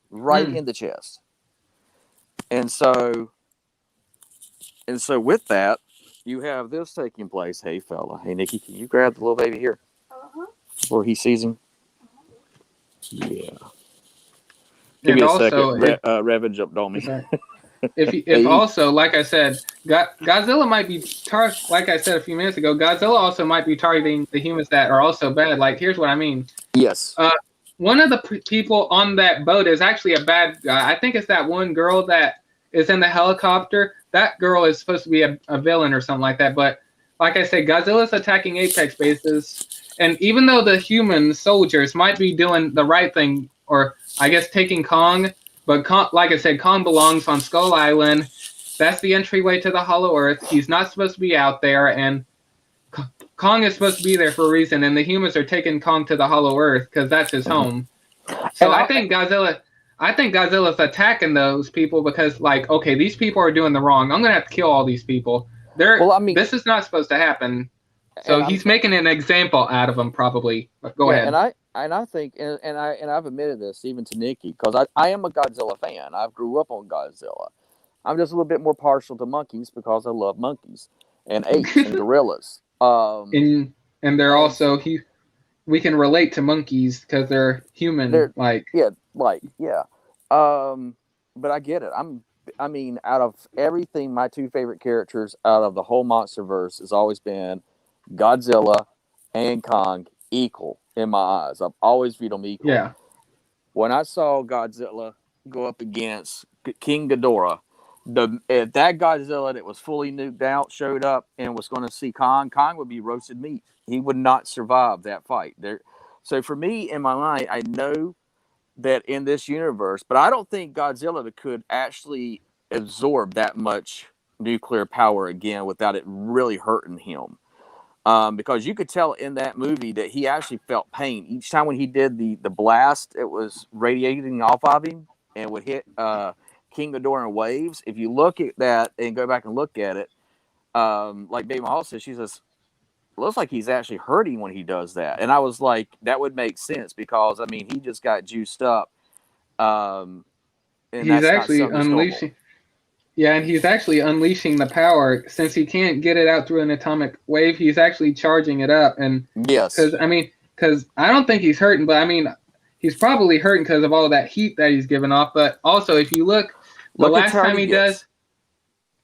Right in the chest. And so with that, you have this taking place. Hey, fella. Hey, Nikki, can you grab the little baby here? before he sees him. Yeah. Give And me a also, second. Revan jumped on me. if also, like I said, Godzilla might be like I said a few minutes ago, Godzilla also might be targeting the humans that are also bad. Like, here's what I mean. Yes. One of the people on that boat is actually a bad guy. I think it's that one girl that is in the helicopter. That girl is supposed to be a villain or something like that. But like I said, Godzilla's attacking Apex bases. And even though the human soldiers might be doing the right thing, or I guess taking Kong, but like I said, Kong belongs on Skull Island. That's the entryway to the Hollow Earth. He's not supposed to be out there, and Kong is supposed to be there for a reason, and the humans are taking Kong to the Hollow Earth because that's his home. So I think Godzilla's attacking those people because, like, okay, these people are doing the wrong. I'm gonna have to kill all these people. This is not supposed to happen. So he's making an example out of them, probably. Go ahead. And I think, and I've admitted this even to Nikki, because I am a Godzilla fan. I grew up on Godzilla. I'm just a little bit more partial to monkeys because I love monkeys and apes and gorillas. And they're also we can relate to monkeys because they're human. But I get it. I mean, out of everything, my two favorite characters out of the whole MonsterVerse has always been Godzilla and Kong, equal in my eyes. I've always viewed them equal. Yeah. When I saw Godzilla go up against King Ghidorah, if that Godzilla that was fully nuked out showed up and was going to see Kong would be roasted meat. He would not survive that fight. So for me, in my mind, I know that in this universe, but I don't think Godzilla could actually absorb that much nuclear power again without it really hurting him. Because you could tell in that movie that he actually felt pain each time when he did the blast. It was radiating off of him and would hit King Ghidorah in waves. If you look at that and go back and look at it, like Baby Hall says, she says, looks like he's actually hurting when he does that. And I was like, that would make sense because, I mean, he just got juiced up. And he's actually unleashing. Yeah, and he's actually unleashing the power since he can't get it out through an atomic wave. He's actually charging it up, and yes, because I don't think he's hurting, but I mean, he's probably hurting because of all that heat that he's giving off. But also, if you look the last time he does,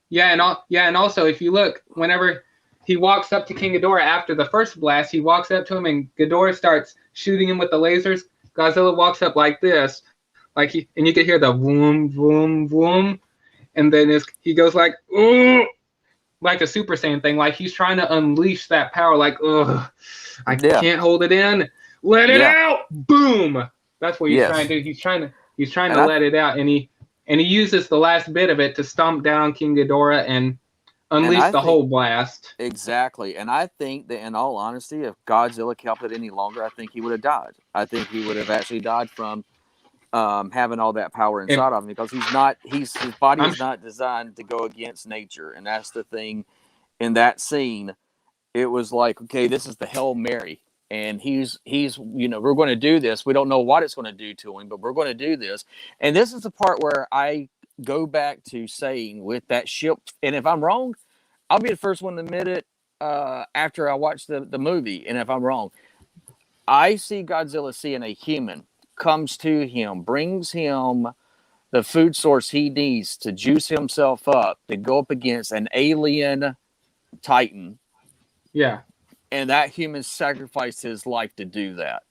and also if you look, whenever he walks up to King Ghidorah after the first blast, he walks up to him, and Ghidorah starts shooting him with the lasers. Godzilla walks up like this, and you can hear the boom, boom, boom. And then he goes like, ooh, like a Super Saiyan thing, like he's trying to unleash that power, like, ugh, I can't hold it in, let it out, boom. That's what he's trying to do. He's trying to let it out, and he uses the last bit of it to stomp down King Ghidorah and unleash the whole blast. Exactly, and I think that in all honesty, if Godzilla kept it any longer, I think he would have died. I think he would have actually died from having all that power inside of him because his body is not designed to go against nature. And that's the thing in that scene. It was like, okay, this is the Hail Mary. And he's, we're going to do this. We don't know what it's going to do to him, but we're going to do this. And this is the part where I go back to saying with that ship. And if I'm wrong, I'll be the first one to admit it after I watch the movie. And if I'm wrong, I see Godzilla seeing a human comes to him, brings him the food source he needs to juice himself up to go up against an alien titan. Yeah. And that human sacrificed his life to do that.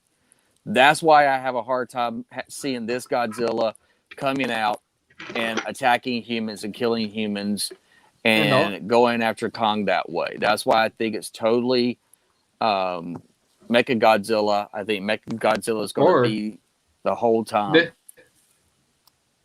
That's why I have a hard time seeing this Godzilla coming out and attacking humans and killing humans and going after Kong that way. That's why I think it's totally Mechagodzilla. I think Mechagodzilla is going to be the whole time.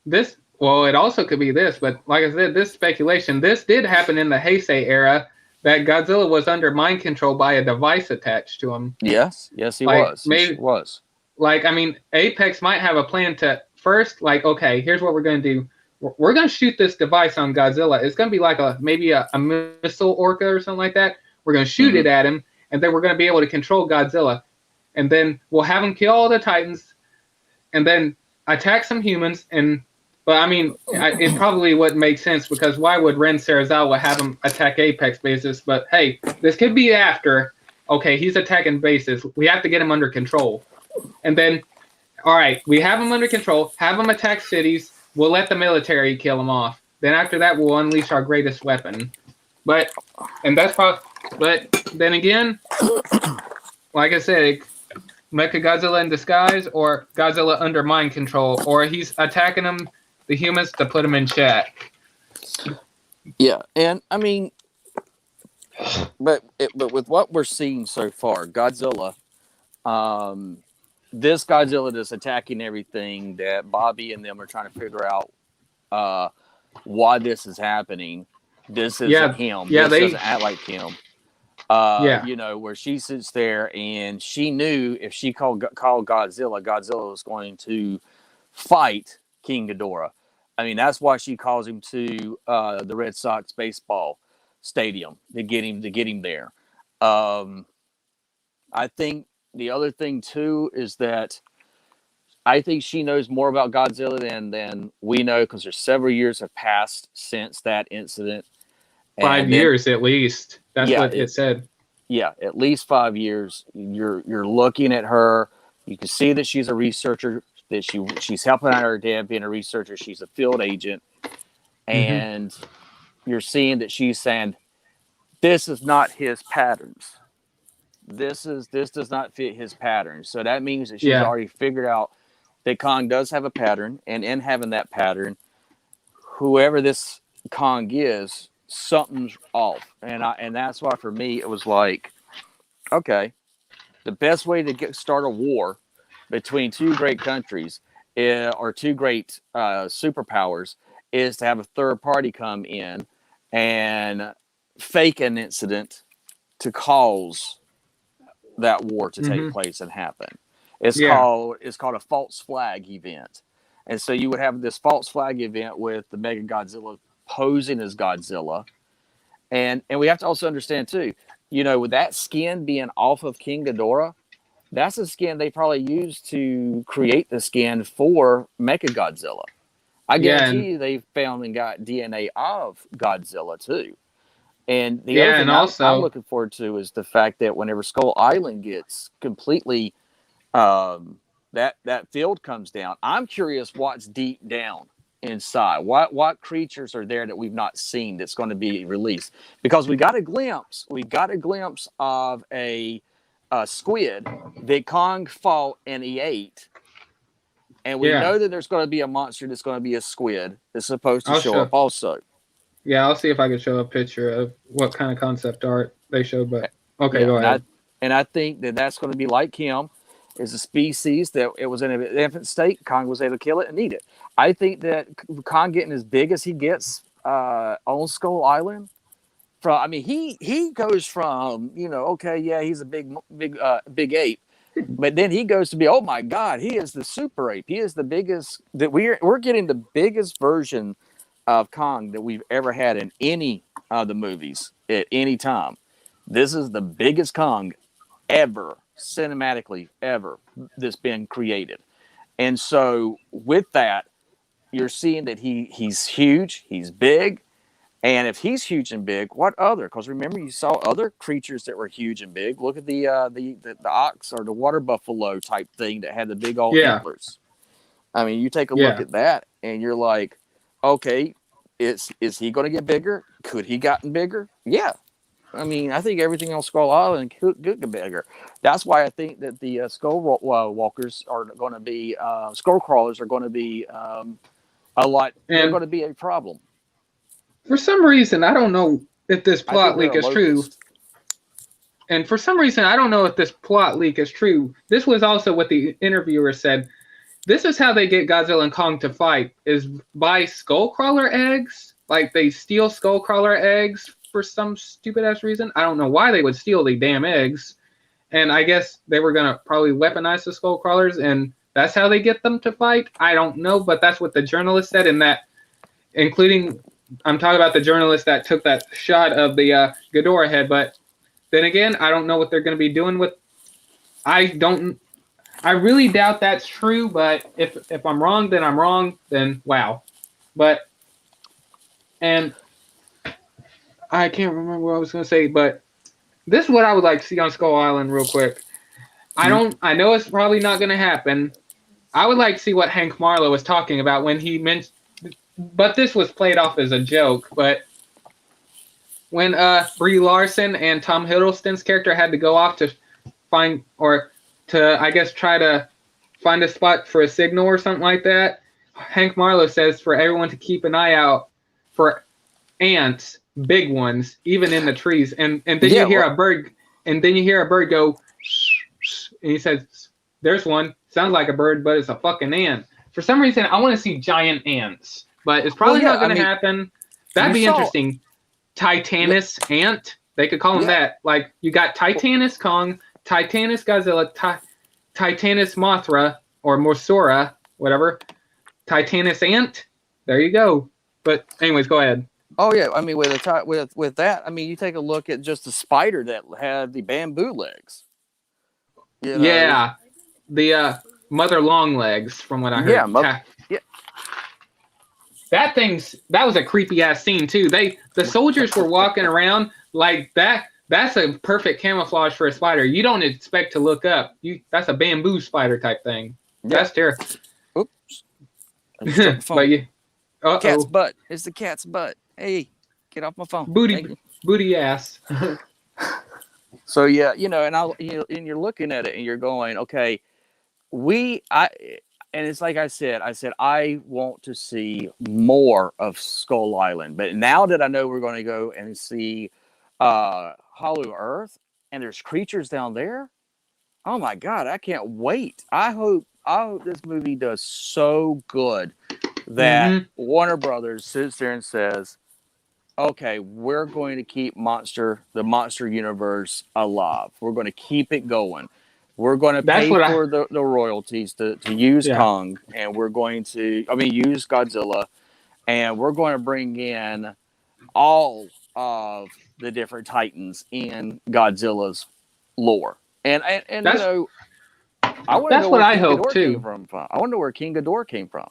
It also could be this, but like I said, this speculation, this did happen in the Heisei era, that Godzilla was under mind control by a device attached to him. Yes, he was. Maybe, he was. Like, I mean, Apex might have a plan to first, like, okay, here's what we're going to do. We're going to shoot this device on Godzilla. It's going to be like maybe a missile orca or something like that. We're going to shoot it at him, and then we're going to be able to control Godzilla. And then we'll have him kill all the Titans, and then attack some humans. But I mean, it probably wouldn't make sense because why would Ren Serizawa have him attack Apex bases? But hey, this could be after okay, he's attacking bases. We have to get him under control. And then, all right, we have him under control. Have him attack cities. We'll let the military kill him off. Then after that, we'll unleash our greatest weapon. But then again, like I said, Mechagodzilla in disguise or Godzilla under mind control, or he's attacking them, the humans, to put them in check. Yeah, and I mean, but with what we're seeing so far, Godzilla, this Godzilla that's attacking everything, that Bobby and them are trying to figure out why this is happening. This isn't him. Yeah, this doesn't act like him. You know, where she sits there and she knew if she called Godzilla, Godzilla was going to fight King Ghidorah. I mean, that's why she calls him to the Red Sox baseball stadium to get him there. I think the other thing too is that I think she knows more about Godzilla than we know, because there's several years have passed since that incident. 5 years at least. That's what it said. Yeah, at least 5 years. You're looking at her. You can see that she's a researcher. That she's helping out her dad being a researcher. She's a field agent, and you're seeing that she's saying, "This is not his patterns. This does not fit his patterns." So that means that she's already figured out that Kong does have a pattern, and in having that pattern, whoever this Kong is, something's off. And that's why for me it was like, okay, the best way to start a war between two great countries or two great superpowers is to have a third party come in and fake an incident to cause that war to take place and happen. It's called a false flag event. And so you would have this false flag event with the Mechagodzilla posing as Godzilla. And we have to also understand too, you know, with that skin being off of King Ghidorah, that's the skin they probably used to create the skin for Mechagodzilla. I guarantee you they found and got DNA of Godzilla too. And the other thing I'm looking forward to is the fact that whenever Skull Island gets completely, that field comes down, I'm curious what's deep down inside. What creatures are there that we've not seen that's going to be released? Because we got a glimpse of a squid that Kong fought and he ate. And we know that there's going to be a monster that's going to be a squid that's supposed to show up also. Yeah, I'll see if I can show a picture of what kind of concept art they show. But okay, go ahead. And I think that that's going to be like him, is a species that it was in an infant state. Kong was able to kill it and eat it. I think that Kong getting as big as he gets on Skull Island, he goes from, you know, okay, yeah, he's a big ape, but then he goes to be, oh my God, he is the super ape. He is the biggest. That we're getting the biggest version of Kong that we've ever had in any of the movies at any time. This is the biggest Kong ever, cinematically ever, that's been created. And so with that, you're seeing that he's huge, he's big. And if he's huge and big, what other? Because remember, you saw other creatures that were huge and big. Look at the ox or the water buffalo type thing that had the big old antlers. I mean, you take a look at that, and you're like, okay, is he going to get bigger? Could he gotten bigger? Yeah. I mean, I think everything on Skull Island could get bigger. That's why I think that the skull walkers are going to be skull crawlers are going to be a lot. They're going to be a problem. For some reason, I don't know if this plot leak is true. And for some reason, I don't know if this plot leak is true. This was also what the interviewer said. This is how they get Godzilla and Kong to fight, is by skullcrawler eggs. Like, they steal skullcrawler eggs for some stupid-ass reason. I don't know why they would steal the damn eggs. And I guess they were going to probably weaponize the skullcrawlers, and that's how they get them to fight. I don't know, but that's what the journalist said, and that, including, I'm talking about the journalist that took that shot of the Ghidorah head, but then again, I don't know what they're going to be doing with, I really doubt that's true, but if I'm wrong, then wow. But, and I can't remember what I was going to say, but this is what I would like to see on Skull Island real quick. I know it's probably not going to happen. I would like to see what Hank Marlowe was talking about when he mentioned, but this was played off as a joke, but when Brie Larson and Tom Hiddleston's character had to go off to find, or to, I guess, try to find a spot for a signal or something like that, Hank Marlowe says for everyone to keep an eye out for ants, big ones, even in the trees. And then you hear a bird, and then you hear a bird go, and he says, "There's one. Sounds like a bird, but it's a fucking ant." For some reason, I want to see giant ants, but it's probably not going to happen. That'd be interesting. Titanus ant. They could call him that. Like, you got Titanus Kong, Titanus Godzilla, Titanus Mothra, or Morsora, whatever. Titanus ant. There you go. But anyways, go ahead. Oh yeah, I mean with that, I mean you take a look at just the spider that had the bamboo legs. You know? Yeah, the mother long legs, from what I heard. Yeah. That was a creepy ass scene too. The soldiers were walking around like that. That's a perfect camouflage for a spider. You don't expect to look up. That's a bamboo spider type thing. Yeah. That's terrible. Oops. But you. Cat's butt. It's the cat's butt. Hey, get off my phone. Booty ass. So yeah, and you're looking at it and you're going, okay, and it's like I said, I want to see more of Skull Island. But now that I know we're going to go and see Hollow Earth and there's creatures down there, oh my God, I can't wait. I hope this movie does so good that Warner Brothers sits there and says, okay, we're going to keep the monster universe alive. We're going to keep it going. We're going to pay for the royalties to use Kong, and we're going to, use Godzilla, and we're going to bring in all of the different Titans in Godzilla's lore. And that's what I hope too. I wonder where King Ghidorah came from.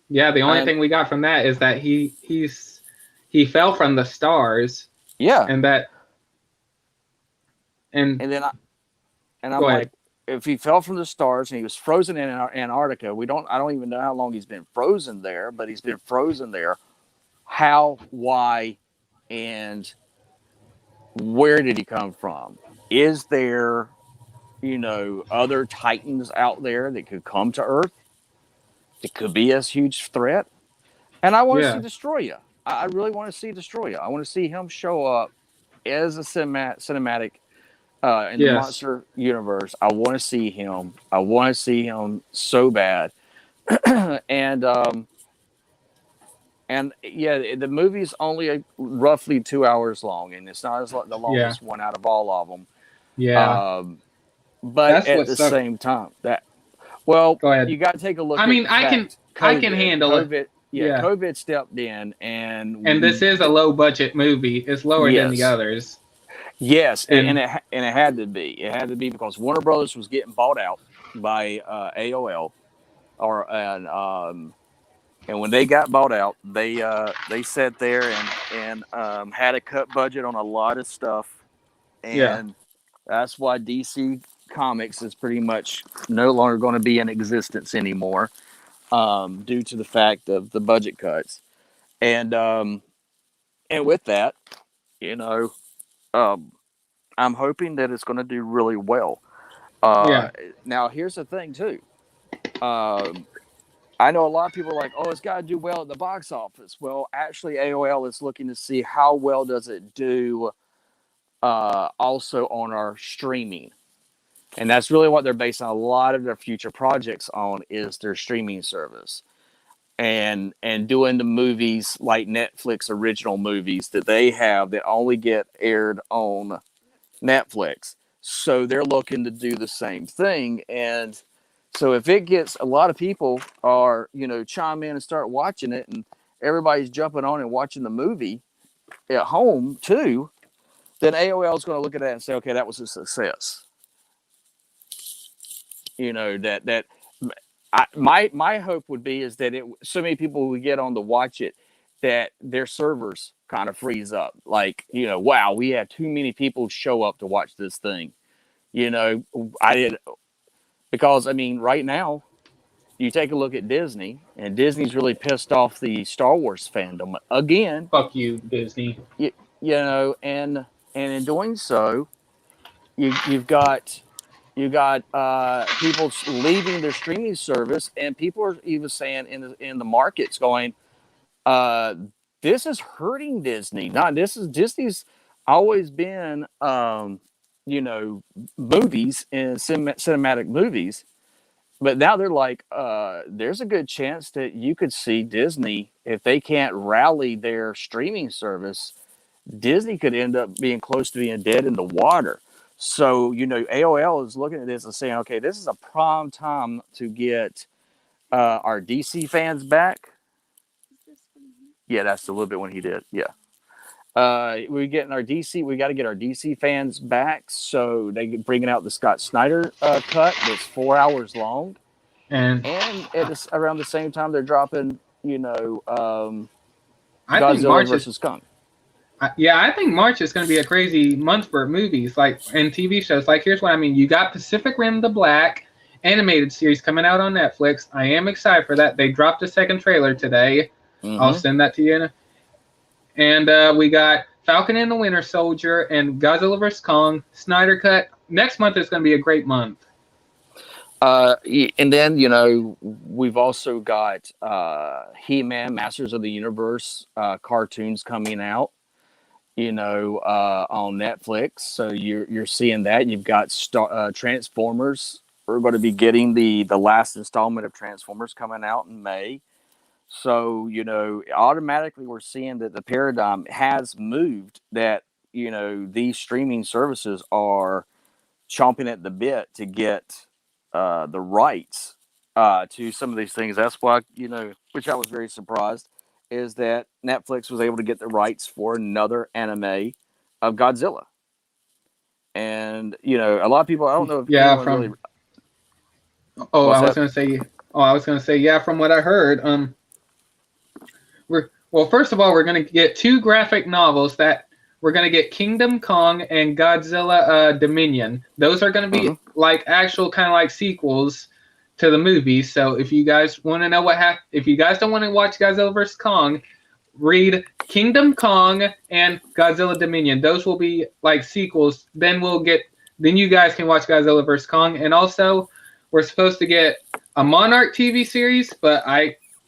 Yeah, the only thing we got from that is that he fell from the stars. Yeah, and I'm like, if he fell from the stars and he was frozen in Antarctica, I don't even know how long he's been frozen there, but he's been frozen there. How, why, and where did he come from? Is there, other Titans out there that could come to Earth? It could be a huge threat. And I want to see Destroya. I really want to see Destroya. I want to see him show up as a cinematic in the monster universe. I want to see him. I want to see him so bad. And the movie's only roughly 2 hours long, and it's not the longest one out of all of them. Yeah. But at the same time, go ahead. You got to take a look. I can handle it. Yeah, COVID stepped in, and this is a low budget movie. It's lower than the others. Yes, and it had to be. It had to be because Warner Brothers was getting bought out by AOL, and when they got bought out, they sat there and had to cut budget on a lot of stuff, and that's why DC Comics is pretty much no longer going to be in existence anymore, due to the fact of the budget cuts, and with that, I'm hoping that it's going to do really well. Now, here's the thing, too. I know a lot of people are like, oh, it's got to do well at the box office. Well, actually, AOL is looking to see how well does it do also on our streaming. And that's really what they're basing a lot of their future projects on, is their streaming service. And doing the movies like Netflix original movies that they have that only get aired on Netflix. So they're looking to do the same thing. And so if it gets a lot of people are, chime in and start watching it, and everybody's jumping on and watching the movie at home too, then AOL is going to look at that and say, okay, that was a success. My hope would be is that so many people would get on to watch it that their servers kind of freeze up. Like, wow, we had too many people show up to watch this thing. Because right now, you take a look at Disney, and Disney's really pissed off the Star Wars fandom again. Fuck you, Disney. And in doing so, you've got people leaving their streaming service, and people are even saying in the markets going, this is hurting Disney. Disney's always been movies and cinematic movies. But now they're like, there's a good chance that you could see Disney, if they can't rally their streaming service, Disney could end up being close to being dead in the water. So, AOL is looking at this and saying, okay, this is a prime time to get our DC fans back. Yeah, that's a little bit when he did. Yeah. We got to get our DC fans back. So they bringing out the Scott Snyder cut that's 4 hours long. And around the same time, they're dropping, Godzilla versus Kong. I think March is going to be a crazy month for movies and TV shows. Here's what I mean. You got Pacific Rim: The Black animated series coming out on Netflix. I am excited for that. They dropped a second trailer today. Mm-hmm. I'll send that to you. And we got Falcon and the Winter Soldier and Godzilla vs. Kong, Snyder Cut. Next month is going to be a great month. And then, we've also got He-Man, Masters of the Universe cartoons coming out, on Netflix. So you're seeing that. You've got Transformers. We're going to be getting the last installment of Transformers coming out in May. So, automatically we're seeing that the paradigm has moved, that, these streaming services are chomping at the bit to get the rights to some of these things. That's why, which I was very surprised, is that Netflix was able to get the rights for another anime of Godzilla. And, a lot of people, I don't know if really... I was going to say, yeah, from what I heard, first of all, we're going to get 2 graphic novels that we're going to get Kingdom Kong and Godzilla Dominion. Those are going to be actual kind of sequels to the movie. So if you guys want to know if you guys don't want to watch Godzilla vs. Kong, read Kingdom Kong and Godzilla Dominion. Those will be sequels. Then you guys can watch Godzilla vs. Kong. And also, we're supposed to get a Monarch TV series, but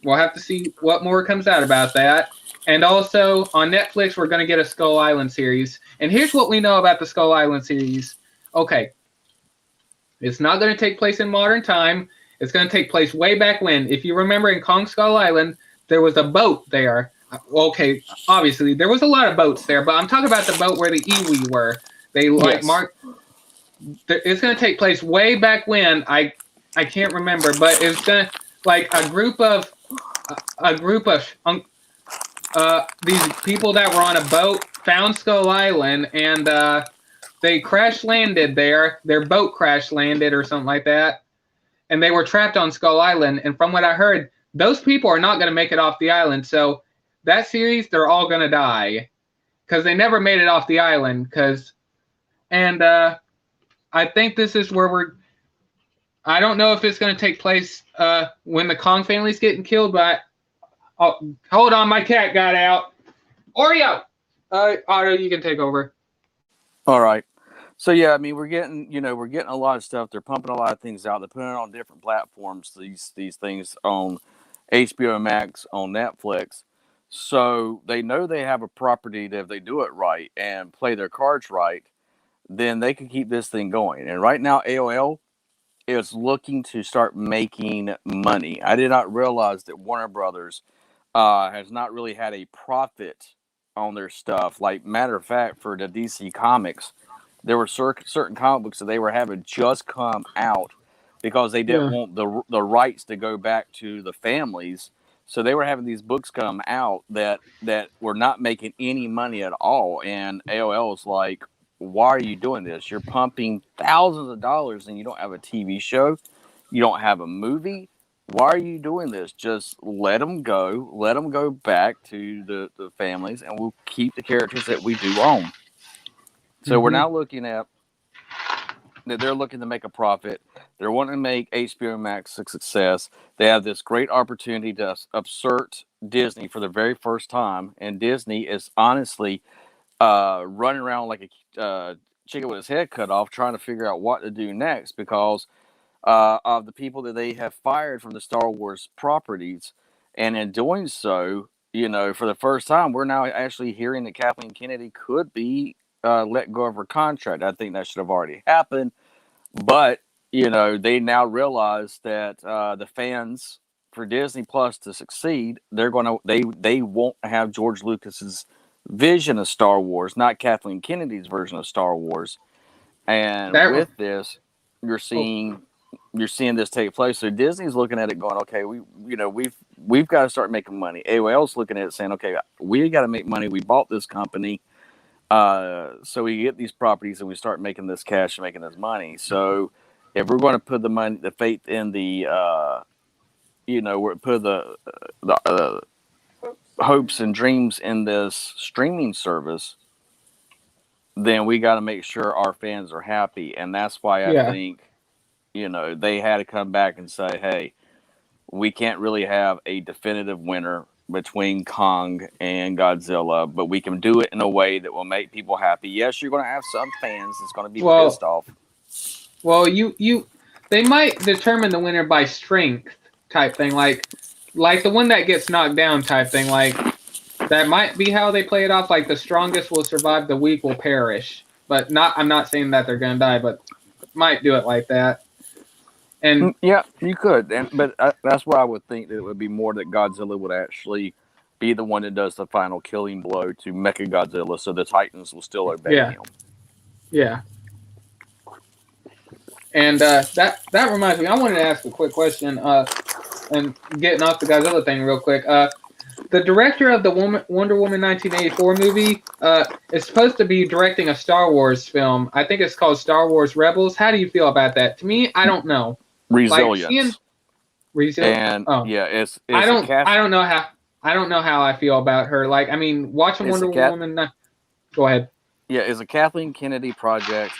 we'll have to see what more comes out about that. And also, on Netflix, we're going to get a Skull Island series. And here's what we know about the Skull Island series. Okay. It's not going to take place in modern time. It's going to take place way back when. If you remember in Kong Skull Island, there was a boat there. Okay, obviously, there was a lot of boats there, but I'm talking about the boat where the Iwi were. They marked... It's going to take place way back when. I can't remember, but it's going to... a group of these people that were on a boat found Skull Island, and they crash landed there. Their boat crash landed or something like that, and they were trapped on Skull Island. And from what I heard, those people are not going to make it off the island. So that series, they're all going to die because they never made it off the island. I think this is where I don't know if it's going to take place when the Kong family's getting killed, but hold on, my cat got out. Oreo! Otto, you can take over. All right. So, yeah, we're getting a lot of stuff. They're pumping a lot of things out. They're putting it on different platforms, these things on HBO Max, on Netflix. So they know they have a property that if they do it right and play their cards right, then they can keep this thing going. And right now, AOL is looking to start making money. I did not realize that Warner Brothers has not really had a profit on their stuff. Matter of fact, for the DC Comics, there were certain comic books that they were having just come out because they didn't want the rights to go back to the families. So they were having these books come out that were not making any money at all. And AOL was like, why are you doing this? You're pumping thousands of dollars and you don't have a TV show. You don't have a movie. Why are you doing this? Just let them go. Let them go back to the families, and we'll keep the characters that we do own. So we're now looking at that they're looking to make a profit. They're wanting to make HBO Max a success. They have this great opportunity to usurp Disney for the very first time, and Disney is honestly running around like a chicken with his head cut off, trying to figure out what to do next because of the people that they have fired from the Star Wars properties. And in doing so, for the first time, we're now actually hearing that Kathleen Kennedy could be let go of her contract. I think that should have already happened. But, they now realize that the fans for Disney Plus to succeed, they won't have George Lucas's vision of Star Wars, not Kathleen Kennedy's version of Star Wars. And with this, you're seeing this take place. So Disney's looking at it going, okay, we've got to start making money. AOL's looking at it saying, okay, we got to make money. We bought this company. So we get these properties and we start making this cash and making this money. So if we're going to put the faith in the, we're put the hopes and dreams in this streaming service, then we got to make sure our fans are happy. And that's why I think, they had to come back and say, hey, we can't really have a definitive winner between Kong and Godzilla, but we can do it in a way that will make people happy. Yes, you're going to have some fans that's going to be pissed off. Well, they might determine the winner by strength type thing, like the one that gets knocked down type thing. Like that might be how they play it off. Like the strongest will survive, the weak will perish. But I'm not saying that they're going to die, but might do it like that. And yeah, you could, but that's why I would think that it would be more that Godzilla would actually be the one that does the final killing blow to Mechagodzilla, so the Titans will still obey him. Yeah. And that reminds me, I wanted to ask a quick question. And getting off the Godzilla thing real quick. The director of the Wonder Woman 1984 movie is supposed to be directing a Star Wars film. I think it's called Star Wars Rebels. How do you feel about that? To me, I don't know. Resilience. Resilience. And it's I don't know how I feel about her. Like, I mean, watching Wonder Woman. Go ahead. Yeah, it's a Kathleen Kennedy project.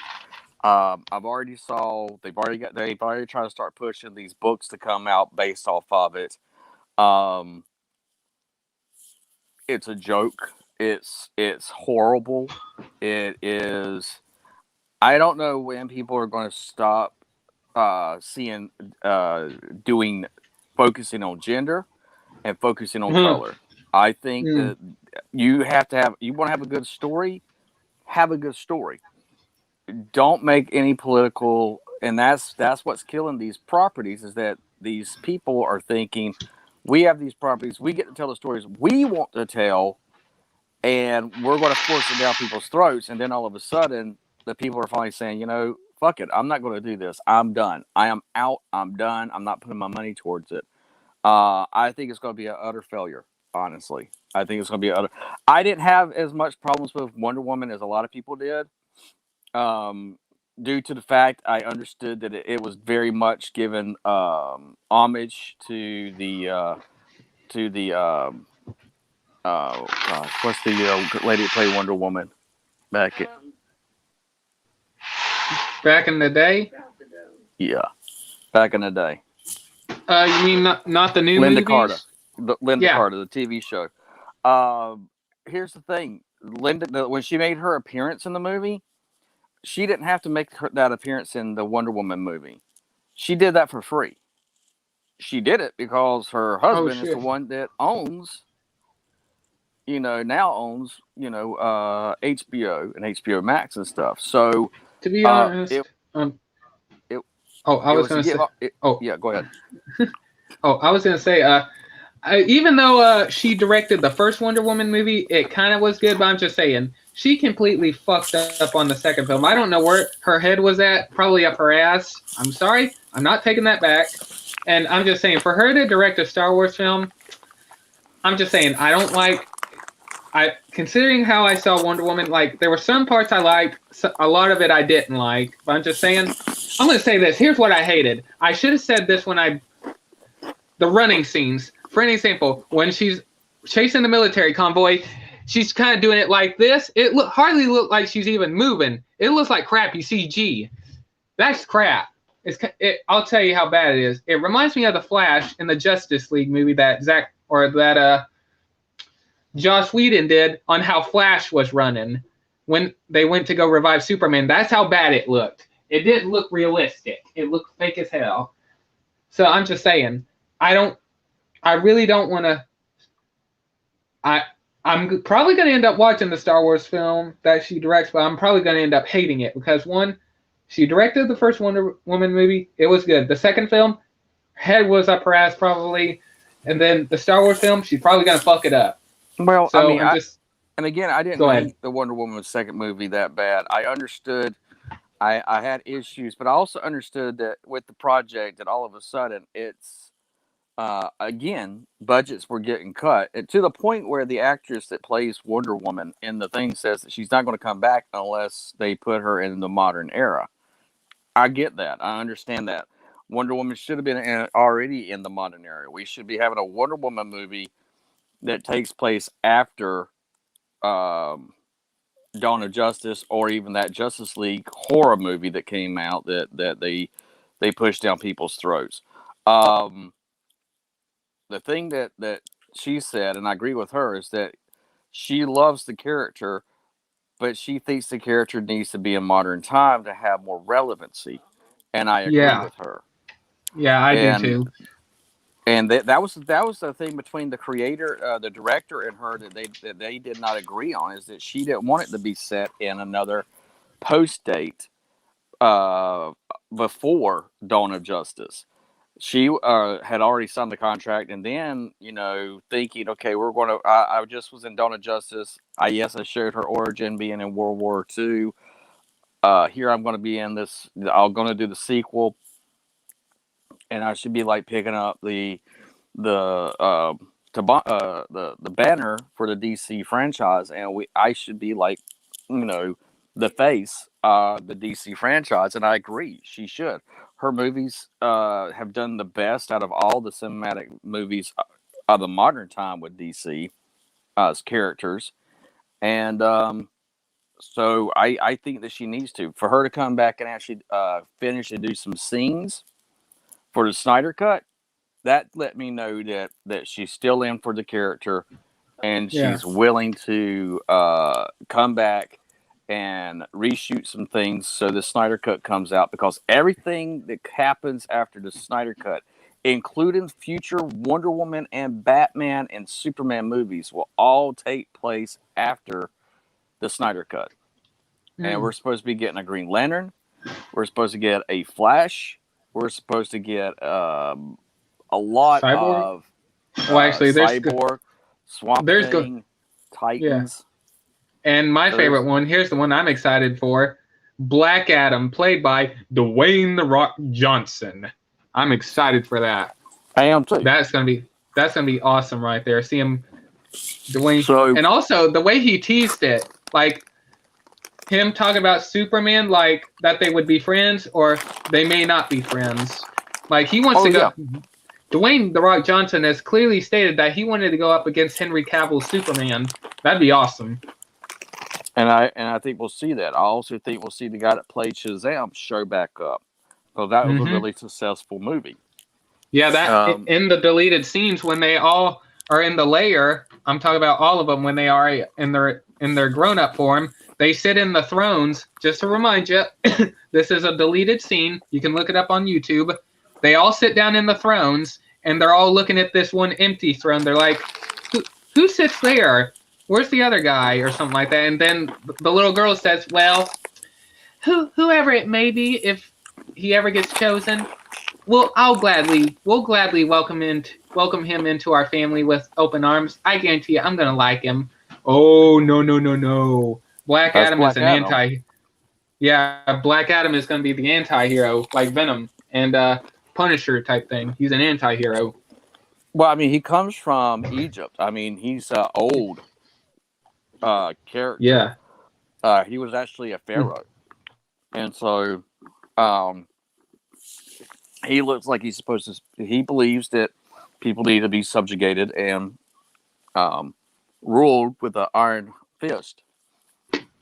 I've already saw they've already tried to start pushing these books to come out based off of it. It's a joke. It's horrible. It is. I don't know when people are going to stop focusing on gender and focusing on color. I think that you want to have a good story, have a good story. Don't make any political, and that's what's killing these properties, is that these people are thinking, we have these properties, we get to tell the stories we want to tell, and we're going to force it down people's throats, and then all of a sudden the people are finally saying, fuck it, I'm not going to do this. I'm done. I am out. I'm done. I'm not putting my money towards it. I think it's going to be an utter failure, honestly. I think it's going to be I didn't have as much problems with Wonder Woman as a lot of people did, due to the fact I understood that it was very much given homage to the what's the lady that played Wonder Woman back in the day? Yeah, back in the day. You mean not the new Linda movies? Carter. Linda Carter, the TV show. Here's the thing. Linda, when she made her appearance in the movie, she didn't have to make that appearance in the Wonder Woman movie. She did that for free. She did it because her husband is the one that owns, now owns, HBO and HBO Max and stuff. So, to be honest, go ahead. I was going to say, even though she directed the first Wonder Woman movie, it kind of was good, but I'm just saying, she completely fucked up on the second film. I don't know where her head was at, probably up her ass. I'm sorry, I'm not taking that back. And I'm just saying, for her to direct a Star Wars film, I'm just saying, considering how I saw Wonder Woman, like, there were some parts I liked, a lot of it I didn't like. But I'm just saying, I'm going to say this. Here's what I hated. I should have said this when I the running scenes. For an example, when she's chasing the military convoy, she's kind of doing it like this. It hardly look like she's even moving. It looks like crappy CG. That's crap. I'll tell you how bad it is. It reminds me of the Flash in the Justice League movie that Joss Whedon did on how Flash was running when they went to go revive Superman. That's how bad it looked. It didn't look realistic. It looked fake as hell. So I'm just saying, I really don't want to. I'm probably going to end up watching the Star Wars film that she directs, but I'm probably going to end up hating it because, one, she directed the first Wonder Woman movie. It was good. The second film, head was up her ass probably. And then the Star Wars film, she's probably going to fuck it up. Well, so I mean, and again, I didn't hate the Wonder Woman second movie that bad. I understood. I had issues, but I also understood that with the project that all of a sudden it's, again, budgets were getting cut to the point where the actress that plays Wonder Woman in the thing says that she's not going to come back unless they put her in the modern era. I get that. I understand that. Wonder Woman should have been already in the modern era. We should be having a Wonder Woman movie that takes place after Dawn of Justice, or even that Justice League horror movie that came out that they pushed down people's throats. The thing that she said, and I agree with her, is that she loves the character, but she thinks the character needs to be in modern time to have more relevancy. And I agree with her. Yeah, I do too. And that was the thing between the creator, the director, and her that they did not agree on, is that she didn't want it to be set in another post date before Dawn of Justice. She had already signed the contract, and then thinking, okay, we're going to. I just was in Dawn of Justice. I showed her origin being in World War II. Here I'm going to be in this. I'm going to do the sequel. And I should be like picking up the banner for the DC franchise, and I should be like, the face the DC franchise. And I agree, she should. Her movies have done the best out of all the cinematic movies of the modern time with DC as characters, and so I think that she needs to, for her to come back and actually finish and do some scenes for the Snyder Cut. That let me know that she's still in for the character, and she's willing to come back and reshoot some things so the Snyder Cut comes out, because everything that happens after the Snyder Cut, including future Wonder Woman and Batman and Superman movies, will all take place after the Snyder Cut. And we're supposed to be getting a Green Lantern. We're supposed to get a Flash. We're supposed to get a lot of Cyborg, Swamp Thing, Titans. And my favorite one, here's the one I'm excited for: Black Adam, played by Dwayne "The Rock" Johnson. I'm excited for that. I am too. That's gonna be awesome right there. See him, Dwayne, and also the way he teased it, like him talking about Superman, like that they would be friends or they may not be friends. Like he wants to go. Yeah. Dwayne "The Rock" Johnson has clearly stated that he wanted to go up against Henry Cavill's Superman. That'd be awesome. And I think we'll see that. I also think we'll see the guy that played Shazam show back up. So that was a really successful movie. Yeah, that in the deleted scenes when they all are in the lair, I'm talking about all of them when they are in their grown-up form. They sit in the thrones. Just to remind you, this is a deleted scene. You can look it up on YouTube. They all sit down in the thrones, and they're all looking at this one empty throne. They're like, who sits there? Where's the other guy? Or something like that. And then the little girl says, well, whoever it may be, if he ever gets chosen, we'll gladly welcome him into our family with open arms. I guarantee you, I'm going to like him. Oh, no. Black Adam is an anti. Yeah, Black Adam is going to be the anti-hero, like Venom and Punisher type thing. He's an anti-hero. Well, I mean, he comes from Egypt. I mean, he's old character. Yeah. He was actually a pharaoh. And so he looks like he's supposed to. He believes that people need to be subjugated and ruled with an iron fist.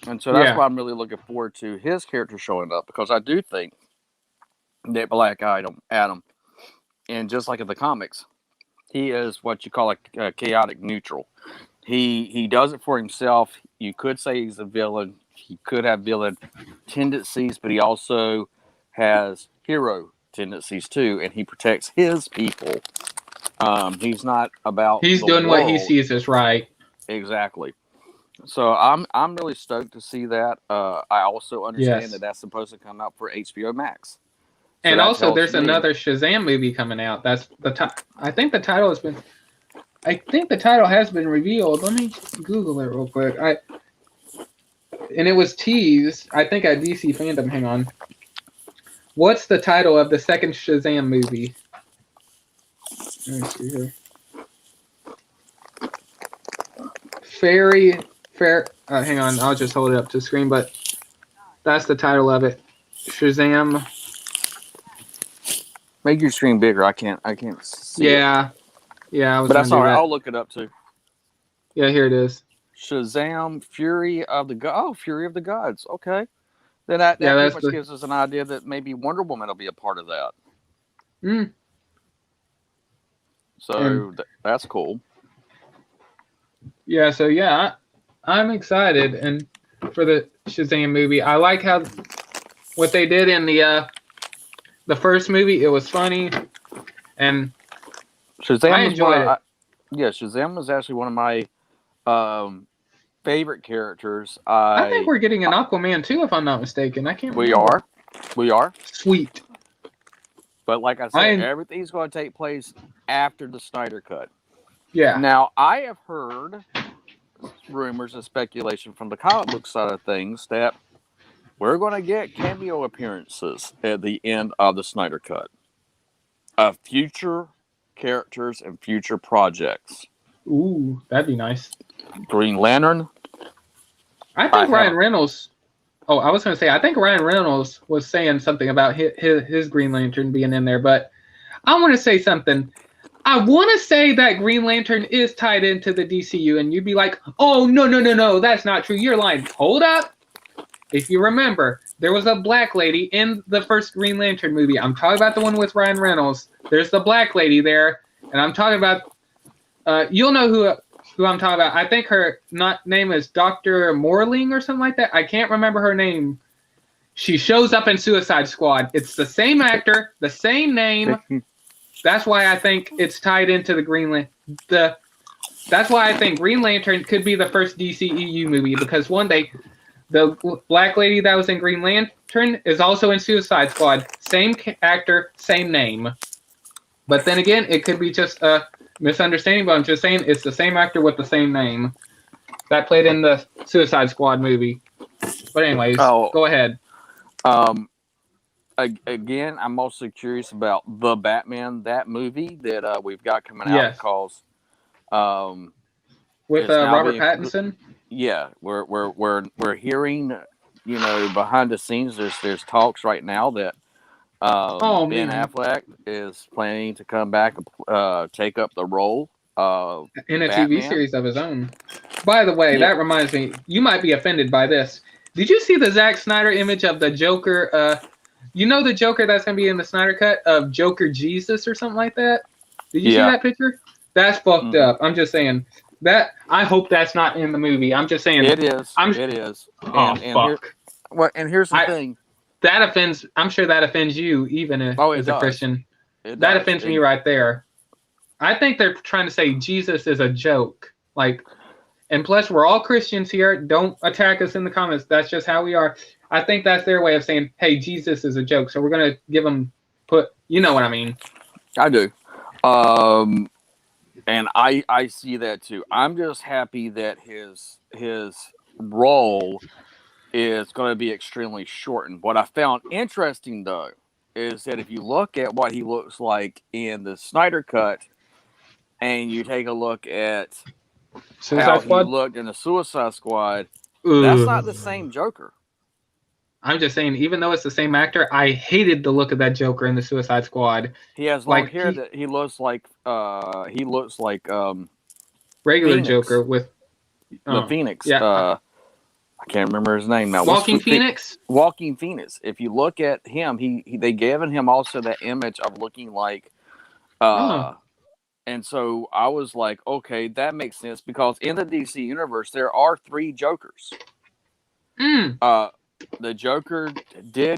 And so that's why I'm really looking forward to his character showing up, because I do think that Black Adam, and just like in the comics, he is what you call a chaotic neutral. He does it for himself. You could say he's a villain. He could have villain tendencies, but he also has hero tendencies too, and he protects his people. He's not about. He's doing what he sees as right. Exactly. So I'm really stoked to see that. I also understand that that's supposed to come out for HBO Max. So and also, there's another Shazam movie coming out. That's I think the title has been revealed. Let me Google it real quick. And it was teased, I think, at DC Fandom. Hang on. What's the title of the second Shazam movie? Let me see here. Hang on, I'll just hold it up to the screen, but that's the title of it. Shazam. Make your screen bigger. I can't see it. Yeah, but that's all right. I'll look it up too. Yeah, here it is. Shazam, Fury of the Gods. Okay, then that pretty much gives us an idea that maybe Wonder Woman will be a part of that. So that's cool. Yeah, so I'm excited and for the Shazam movie. I like what they did in the first movie. It was funny, and Shazam I enjoyed it. Shazam was actually one of my favorite characters. I think we're getting an Aquaman too, if I'm not mistaken. I can't remember. We are. Sweet. But like I said, everything's going to take place after the Snyder Cut. Yeah. Now, I have heard rumors and speculation from the comic book side of things that we're going to get cameo appearances at the end of the Snyder Cut of future characters and future projects. Ooh, that'd be nice. Green Lantern. I think Ryan Reynolds. Oh, I was going to say, I think Ryan Reynolds was saying something about his Green Lantern being in there, but I want to say something. I want to say that Green Lantern is tied into the DCU, and you'd be like, oh, no, that's not true. You're lying. Hold up. If you remember, there was a black lady in the first Green Lantern movie. I'm talking about the one with Ryan Reynolds. There's the black lady there, and I'm talking about, you'll know who I'm talking about. I think her name is Dr. Morling or something like that. I can't remember her name. She shows up in Suicide Squad. It's the same actor, the same name. That's why I think it's tied into the Green Lantern. That's why I think Green Lantern could be the first DCEU movie, because one day the black lady that was in Green Lantern is also in Suicide Squad. Same actor, same name. But then again, it could be just a misunderstanding, but I'm just saying it's the same actor with the same name that played in the Suicide Squad movie. But anyways, go ahead. Again, I'm also curious about The Batman, that movie that we've got coming out, because with Robert Pattinson. Yeah, we're hearing, behind the scenes, there's talks right now that Ben Affleck is planning to come back, take up the role of in a TV series of his own. By the way, that reminds me, you might be offended by this. Did you see the Zack Snyder image of the Joker? The Joker that's going to be in the Snyder Cut of Joker Jesus or something like that? Did you see that picture? That's fucked up. I'm just saying that. I hope that's not in the movie. I'm just saying. It is. It is. Fuck. And here's the thing. That offends. I'm sure that offends you, even as a Christian. That offends me right there. I think they're trying to say Jesus is a joke. And plus, we're all Christians here. Don't attack us in the comments. That's just how we are. I think that's their way of saying, hey, Jesus is a joke. So we're going to give them you know what I mean. I do. And I see that too. I'm just happy that his role is going to be extremely shortened. What I found interesting, though, is that if you look at what he looks like in the Snyder Cut, and you take a look at how he looked in the Suicide Squad, that's not the same Joker. I'm just saying, even though it's the same actor, I hated the look of that Joker in the Suicide Squad. He has long hair that he looks like regular Phoenix. Joker with the Phoenix. Yeah. I can't remember his name now. Walking Phoenix? Walking Phoenix. If you look at him, they given him also that image of looking like and so I was like, okay, that makes sense because in the DC universe there are 3 Jokers. The Joker there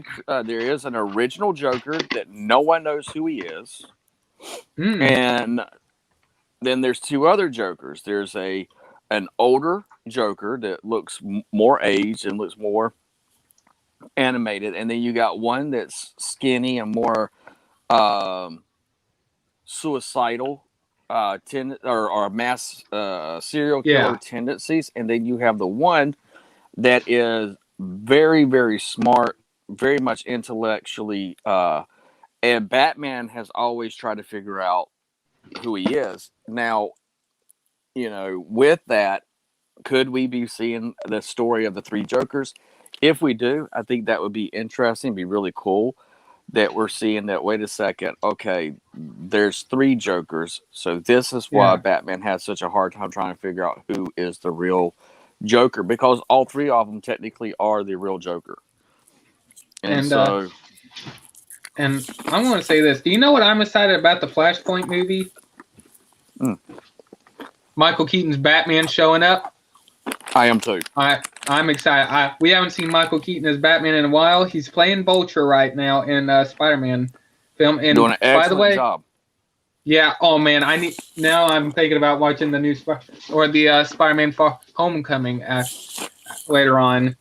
is an original Joker that no one knows who he is. And then there's 2 other Jokers. There's an older Joker that looks more aged and looks more animated, and then you got one that's skinny and more suicidal or mass serial killer tendencies, and then you have the one that is very, very smart, very much intellectually, and Batman has always tried to figure out who he is. Now, with that, could we be seeing the story of the 3 Jokers? If we do, I think that would be interesting, be really cool that we're seeing that, wait a second, okay, there's 3 Jokers, so this is why Batman has such a hard time trying to figure out who is the real Joker, because all 3 of them technically are the real Joker. And so... and I'm going to say this. Do you know what I'm excited about the Flashpoint movie? Michael Keaton's Batman showing up. I am too. I'm excited. We haven't seen Michael Keaton as Batman in a while. He's playing Vulture right now in Spider-Man film. And doing an excellent job. Yeah. Oh man, now I'm thinking about watching the new Spider-Man Homecoming later on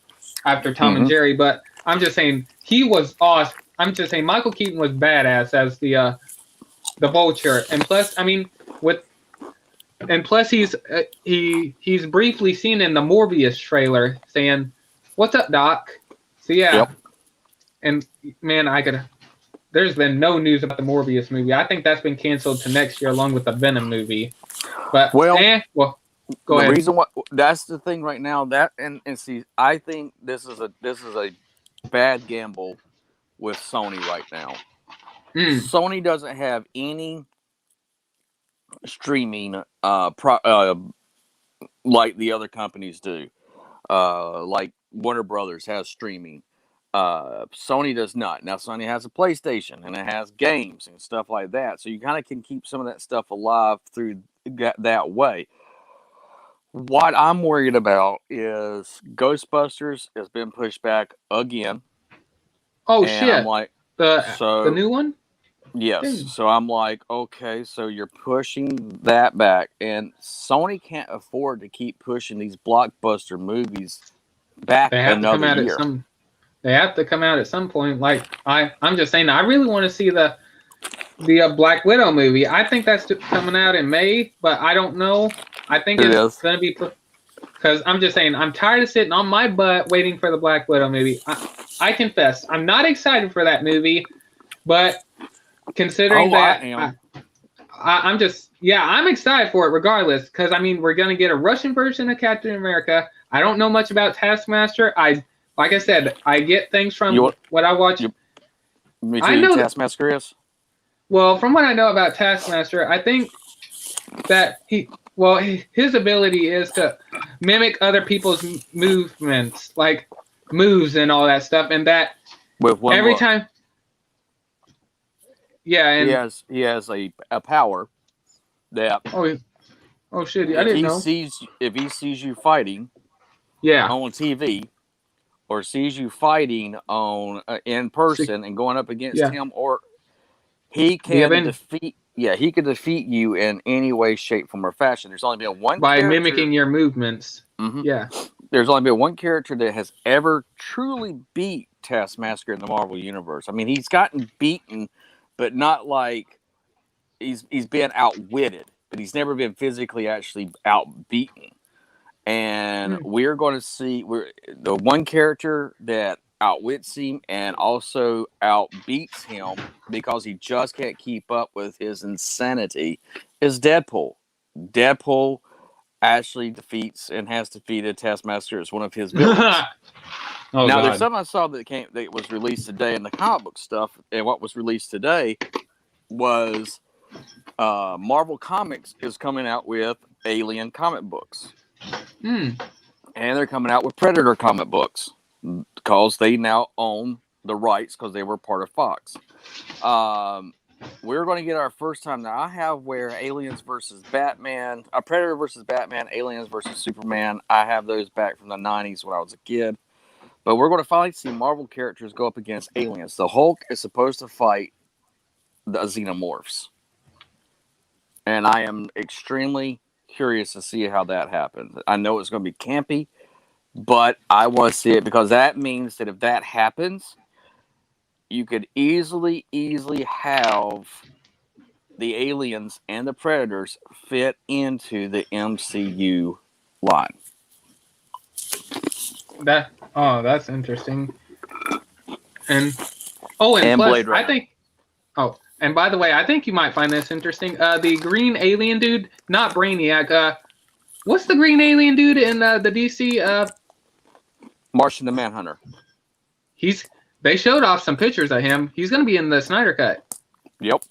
after Tom and Jerry. But I'm just saying he was awesome. I'm just saying Michael Keaton was badass as the Vulture, and plus, I mean, he's briefly seen in the Morbius trailer saying, "What's up, Doc?" So and man, there's been no news about the Morbius movie. I think that's been canceled to next year, along with the Venom movie. But go ahead. Reason why that's the thing right now. That and see, I think this is a bad gamble with Sony right now. Sony doesn't have any streaming like the other companies do. Like Warner Brothers has streaming. Sony does not. Now Sony has a PlayStation and it has games and stuff like that. So you kind of can keep some of that stuff alive through that way. What I'm worried about is Ghostbusters has been pushed back again. Oh shit! I'm like, the new one. Yes. Dude. So I'm like, okay, so you're pushing that back, and Sony can't afford to keep pushing these blockbuster movies back another year. They have to come out at some point. Like I'm just saying, I really want to see the Black Widow movie. I think that's coming out in May, but I don't know. I think it's going to be because I'm just saying I'm tired of sitting on my butt waiting for the Black Widow movie. I confess, I'm not excited for that movie, but considering I'm excited for it regardless, because I mean we're gonna get a Russian version of Captain America. I don't know much about Taskmaster. Like I said, I get things from what I watch. I know Taskmaster is. Well, from what I know about Taskmaster, I think that his ability is to mimic other people's movements, like moves and all that stuff, and that every time. Yeah, and he has a power that oh shit, I didn't know. If he sees you fighting on TV or sees you fighting on in person and going up against him, or he can defeat you in any way, shape, form, or fashion. There's only been one by mimicking your movements. Yeah. There's only been one character that has ever truly beat Taskmaster in the Marvel Universe. I mean, he's gotten beaten, but not like he's been outwitted, but he's never been physically actually outbeaten. And we're going to see the one character that outwits him and also outbeats him because he just can't keep up with his insanity is Deadpool. Deadpool actually defeats and has defeated Taskmaster as one of his villains. Oh, now, there's something I saw that was released today in the comic book stuff, and what was released today was Marvel Comics is coming out with Alien comic books. And they're coming out with Predator comic books because they now own the rights because they were part of Fox. We're going to get our first time now. I have where Aliens versus Batman, Predator versus Batman, Aliens versus Superman. I have those back from the 90s when I was a kid. But we're going to finally see Marvel characters go up against aliens. The Hulk is supposed to fight the Xenomorphs. And I am extremely curious to see how that happens. I know it's going to be campy, but I want to see it because that means that if that happens, you could easily have the aliens and the predators fit into the MCU line. That's interesting. And plus, I think. Oh, and by the way, I think you might find this interesting. The green alien dude, not Brainiac. What's the green alien dude in the DC? Martian the Manhunter. They showed off some pictures of him. He's going to be in the Snyder Cut. Yep.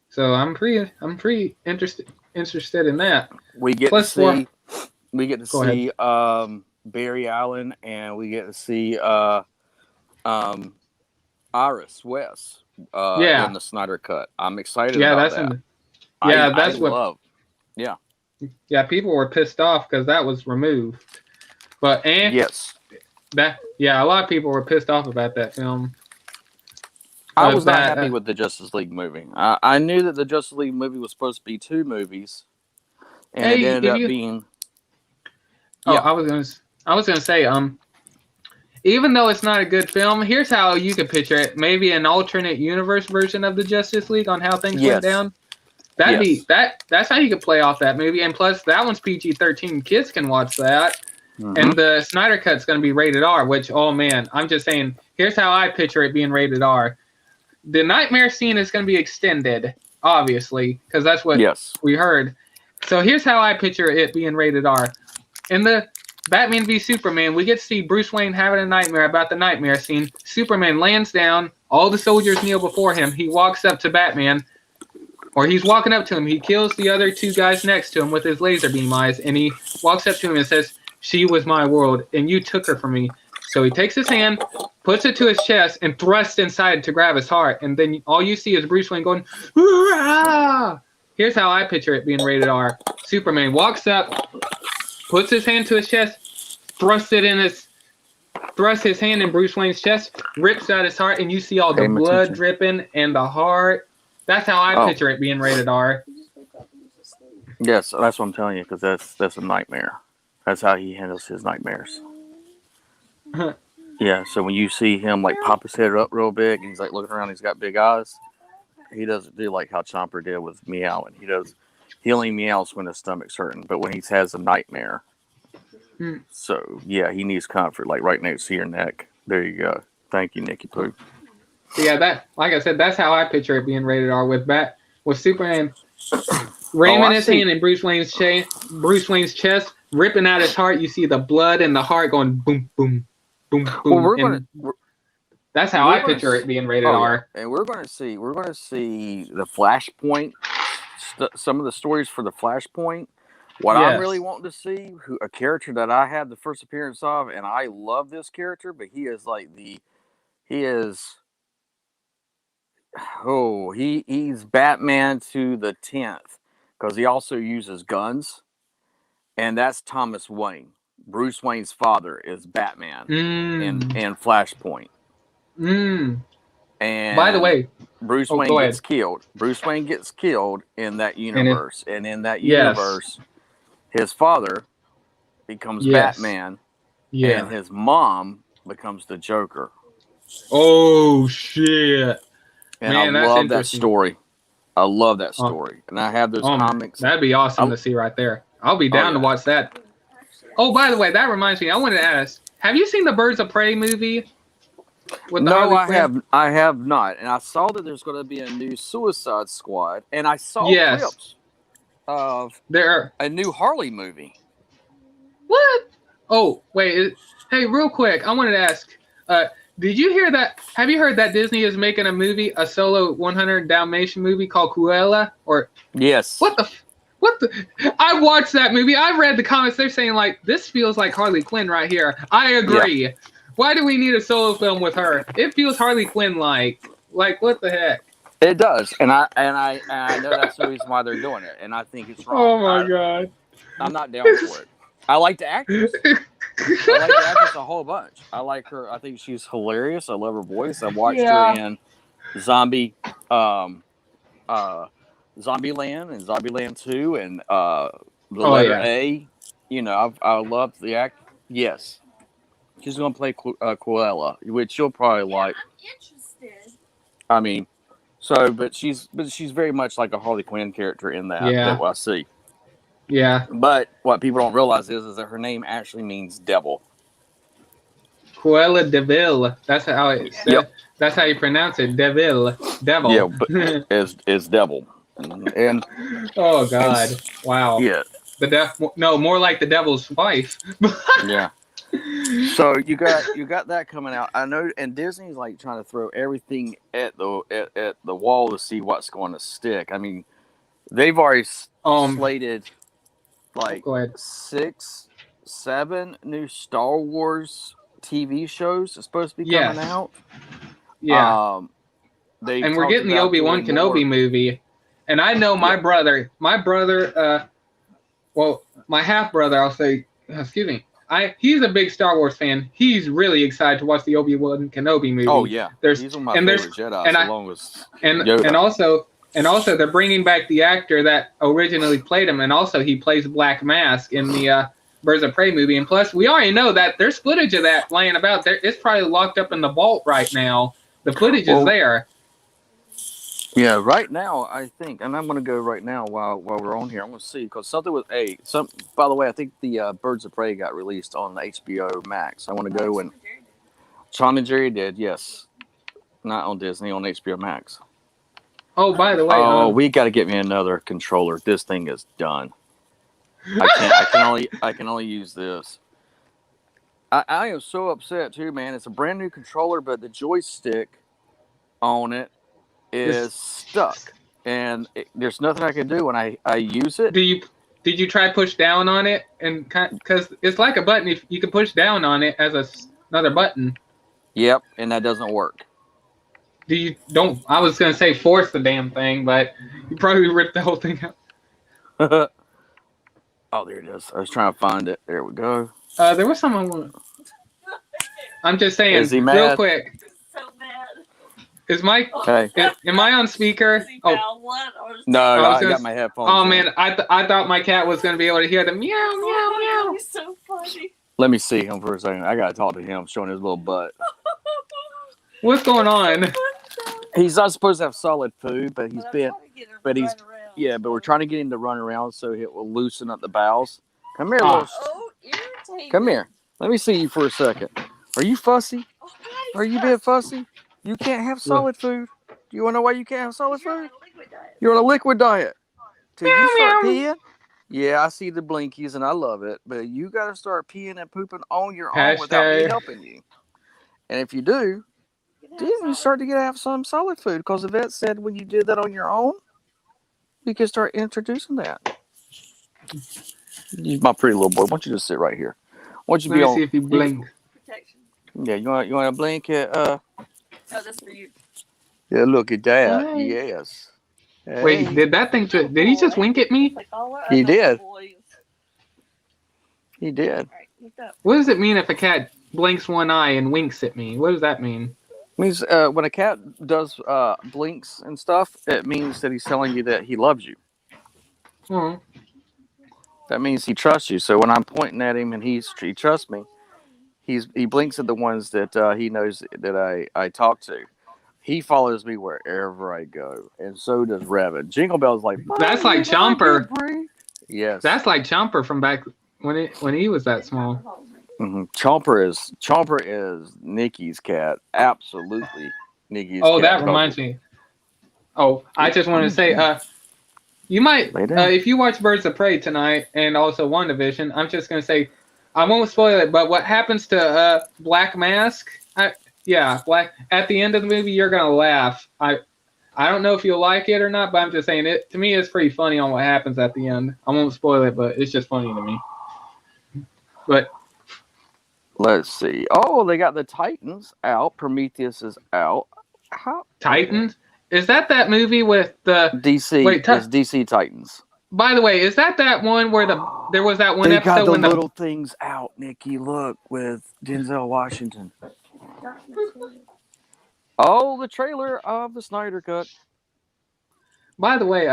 So I'm pretty interested in that. We get to see Barry Allen, and we get to see Iris West in the Snyder Cut. I'm excited about that. That's what I love. Yeah. Yeah, people were pissed off because that was removed. But yes. A lot of people were pissed off about that film. I was not happy with the Justice League movie. I knew that the Justice League movie was supposed to be 2 movies, and it ended up being. Yeah. I was gonna say, even though it's not a good film, here's how you could picture it: maybe an alternate universe version of the Justice League on how things went down. That's how you could play off that movie, and plus that one's PG-13. Kids can watch that. And the Snyder Cut's going to be rated R, which, oh man, I'm just saying, here's how I picture it being rated R. The nightmare scene is going to be extended, obviously, because that's what we heard. So here's how I picture it being rated R. In the Batman v Superman, we get to see Bruce Wayne having a nightmare about the nightmare scene. Superman lands down. All the soldiers kneel before him. He walks up to Batman, or he's walking up to him. He kills the other 2 guys next to him with his laser beam eyes, and he walks up to him and says, "She was my world, and you took her from me." So he takes his hand, puts it to his chest, and thrusts inside to grab his heart. And then all you see is Bruce Wayne going, "Hurrah!" Here's how I picture it being rated R. Superman walks up, puts his hand to his chest, thrusts his hand in Bruce Wayne's chest, rips out his heart, and you see all the blood dripping and the heart. That's how I picture it being rated R. Yes, that's what I'm telling you, because that's a nightmare. That's how he handles his nightmares. Yeah, so when you see him like pop his head up real big and he's like looking around, he's got big eyes. He doesn't do like how Chomper did with meowing. He only meows when his stomach's hurting, but when he has a nightmare. So yeah, he needs comfort, like right next to your neck. There you go. Thank you, Nicky Poo. Yeah, that, like I said, that's how I picture it being rated R with Superman ramming his hand in Bruce Wayne's chest, ripping out his heart. You see the blood and the heart going boom, boom, boom, boom. That's how I picture it being rated R. And we're going to see the Flashpoint, some of the stories for the Flashpoint. What I'm really wanting to see, a character that I had the first appearance of, and I love this character, but he's Batman to the 10th, because he also uses guns, and that's Thomas Wayne. Bruce Wayne's father is Batman in Flashpoint. And by the way, Bruce Wayne gets killed. Bruce Wayne gets killed in that universe, and in that universe, his father becomes Batman, and his mom becomes the Joker. Oh shit! And I love that story. I love that story, and I have those comics. That'd be awesome to see right there. I'll be down to watch that. Oh, by the way, that reminds me. I wanted to ask: have you seen the Birds of Prey movie? No, I have not, and I saw that there's going to be a new Suicide Squad, and I saw clips of a new Harley movie. What? Oh, wait, Hey, real quick, I wanted to ask, did you hear that? Have you heard that Disney is making a solo 100 Dalmatian movie called Cruella? Or yes. What the? I watched that movie. I read the comments. They're saying like this feels like Harley Quinn right here. I agree. Yeah. Why do we need a solo film with her? It feels Harley Quinn like. Like what the heck? It does, and I know that's the reason why they're doing it, and I think it's wrong. Oh my god! I'm not down for it. I like the actress. I like the actress a whole bunch. I like her. I think she's hilarious. I love her voice. I watched her in Zombieland and Zombieland 2 and the letter A. You know, I love the act. Yes, she's gonna play Cruella, which you'll probably like. I'm interested. I mean, but she's very much like a Harley Quinn character in that. Yeah. That I see. Yeah. But what people don't realize is that her name actually means devil. Cruella de Vil. That's how it. Yep. That's how you pronounce it. Devil. Yeah, but it's devil. And oh god! Wow. Yeah. More like the devil's wife. Yeah. So you got that coming out. I know, and Disney's like trying to throw everything at the wall to see what's going to stick. I mean, they've already slated like 6, 7 new Star Wars TV shows are supposed to be coming out. Yeah. And we're getting the Obi-Wan Kenobi movie. And I know my brother, my half brother, I'll say, excuse me. He's a big Star Wars fan. He's really excited to watch the Obi-Wan Kenobi movie. Oh yeah, he's one of my favorite Jedi, along with Yoda. And also they're bringing back the actor that originally played him, and also he plays Black Mask in the Birds of Prey movie. And plus, we already know that there's footage of that laying about there. It's probably locked up in the vault right now. The footage is there. Yeah, right now I think, and I'm going to go right now while we're on here. I'm going to see because something with by the way, I think the Birds of Prey got released on HBO Max. I want to go and Tom and Jerry did, yes, not on Disney, on HBO Max. Oh, by the way, we got to get me another controller. This thing is done. I can only use this. I am so upset too, man. It's a brand new controller, but the joystick on it is stuck, and there's nothing I can do when I use it. Did you try push down on it, and because it's like a button, if you can push down on it as another button. Yep, and that doesn't work. I was gonna say force the damn thing, but you probably ripped the whole thing out. Oh, there it is. I was trying to find it. There we go. There was someone. I'm just saying, is he mad? Real quick. So mad. Is Mike? Okay. Am I on speaker? No, I got my headphones. Oh man, I thought my cat was gonna be able to hear the meow meow meow. He's so funny. Let me see him for a second. I gotta talk to him, showing his little butt. What's going on? He's not supposed to have solid food, but but we're trying to get him to run around so it will loosen up the bowels. Come here, irritating. Come here. Let me see you for a second. Are you fussy? Are you being fussy? You can't have solid food. Do you want to know why you can't have solid food? You're on a liquid diet. Till you start peeing. Yeah, I see the blinkies and I love it, but you got to start peeing and pooping on your own without me helping you. And if you do, then you start to have some solid food, because the vet said when you did that on your own, you can start introducing that. You're my pretty little boy. Why don't you just sit right here? Why don't you Let me see if you blink. Protection. Yeah, you want to blink at Oh, that's for you. Yeah, look at that. Hey. Yes. Hey. Wait, did he just wink at me? He did. He did. What does it mean if a cat blinks one eye and winks at me? What does that mean? It means when a cat does blinks and stuff, it means that he's telling you that he loves you. Oh. That means he trusts you. So when I'm pointing at him and he trusts me, he blinks at the ones that he knows that I talk to. He follows me wherever I go, and so does Revan. Jingle Bell's like, that's like Chomper. Yes, that's like Chomper from back when he was that small. Mm-hmm. Chomper is Nikki's cat. Absolutely, Nikki's. Oh, cat. that reminds me. Oh, I just wanted to say, you might, if you watch Birds of Prey tonight and also WandaVision, I'm just gonna say, I won't spoil it, but what happens to Black Mask? Black. At the end of the movie, you're gonna laugh. I don't know if you'll like it or not, but I'm just saying it. To me, it's pretty funny on what happens at the end. I won't spoil it, but it's just funny to me. But let's see. Oh, they got the Titans out. Prometheus is out. How Titans? Is that movie with the DC? Wait, it's DC Titans. By the way, is that one where there was that one they episode got the when little things out, Nikki? Look, with Denzel Washington. Oh, the trailer of the Snyder Cut. By the way,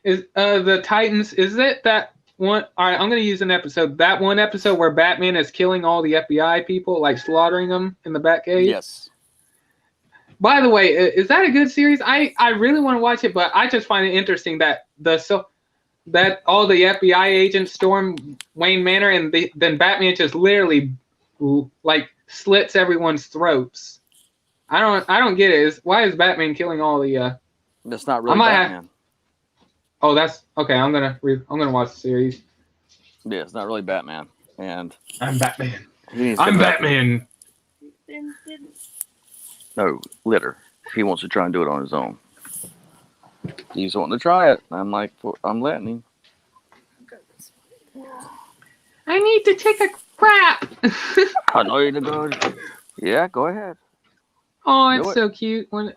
is the Titans? Is it that one? All right, I'm gonna use an episode. That one episode where Batman is killing all the FBI people, like slaughtering them in the Batcave. Yes. By the way, is that a good series? I really want to watch it, but I just find it interesting that that all the FBI agents storm Wayne Manor, and then Batman just literally like slits everyone's throats. I don't get it. Why is Batman killing all the? That's not really Batman. Oh, that's okay. I'm gonna watch the series. Yeah, it's not really Batman. And I'm Batman. I'm Batman. No, litter. He wants to try and do it on his own. He's wanting to try it. I'm like, I'm letting him. I need to take a crap. I know you're good. Yeah, go ahead. Oh, it's so cute when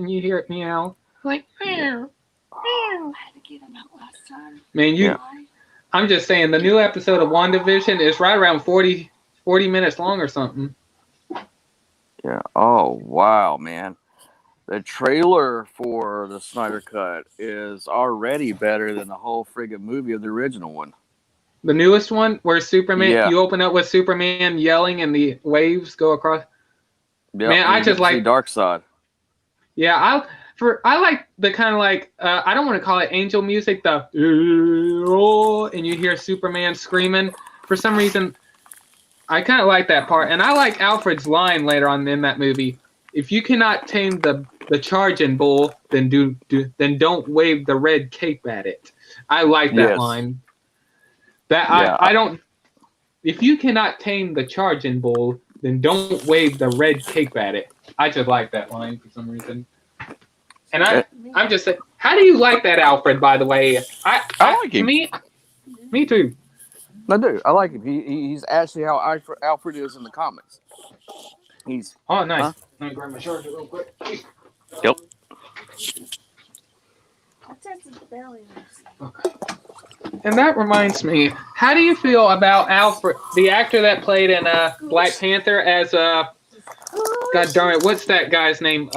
you hear it meow. Like, meow. I had to get him out last time. Man, I'm just saying, the new episode of WandaVision is right around 40 minutes long or something. Yeah. Oh, wow, man. The trailer for the Snyder Cut is already better than the whole friggin' movie of the original one. The newest one, where Superman, you open up with Superman yelling and the waves go across. Yep, man, I just like Darkseid. Yeah, I like the kind of like I don't want to call it angel music, and you hear Superman screaming. For some reason, I kind of like that part, and I like Alfred's line later on in that movie. If you cannot tame the charging bull, then don't wave the red cape at it. I like that line. I don't. If you cannot tame the charging bull, then don't wave the red cape at it. I just like that line for some reason. And I'm just saying, how do you like that, Alfred? By the way, I like him. Me too. I do. I like him. He's actually how Alfred is in the comics. He's nice. Huh? Let me grab my charger real quick. Yep. I tested the belly. Okay. And that reminds me, how do you feel about Alfred, the actor that played in Black Panther as God darn it, what's that guy's name?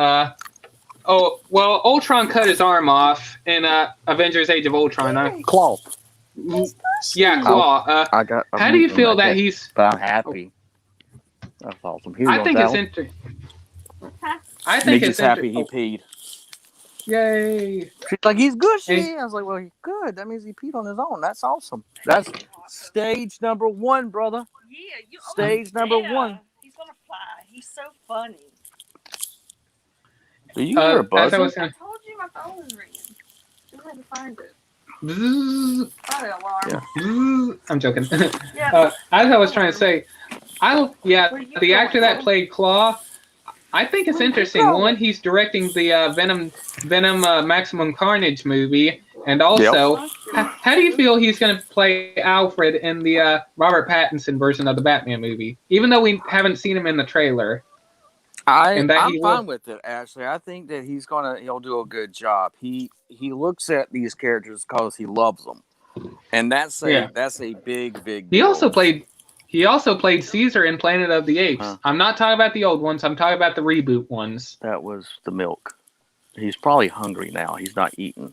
Ultron cut his arm off in Avengers: Age of Ultron. Claw. Yeah, Claw. How do you feel that he's? But I'm happy. That's awesome. I think it's interesting. I think it's happy he peed. Yay! She's like, he's gushy. I was like, well, he's good. That means he peed on his own. That's awesome. That's stage number 1, brother. Yeah, stage number 1. He's gonna fly. He's so funny. Do you hear a buzz? I told you my phone was ringing. You had to find it. Probably alarm. Yeah. I'm joking. As I was trying to say, the actor that played Claw, I think it's interesting. One, he's directing the Venom Maximum Carnage movie, and also, how do you feel he's going to play Alfred in the Robert Pattinson version of the Batman movie? Even though we haven't seen him in the trailer. I'm fine with it, actually. I think that he'll do a good job. He looks at these characters because he loves them, and that's a big deal. He also played Caesar in Planet of the Apes. I'm not talking about the old ones. I'm talking about the reboot ones. That was the milk. He's probably hungry now. He's not eating.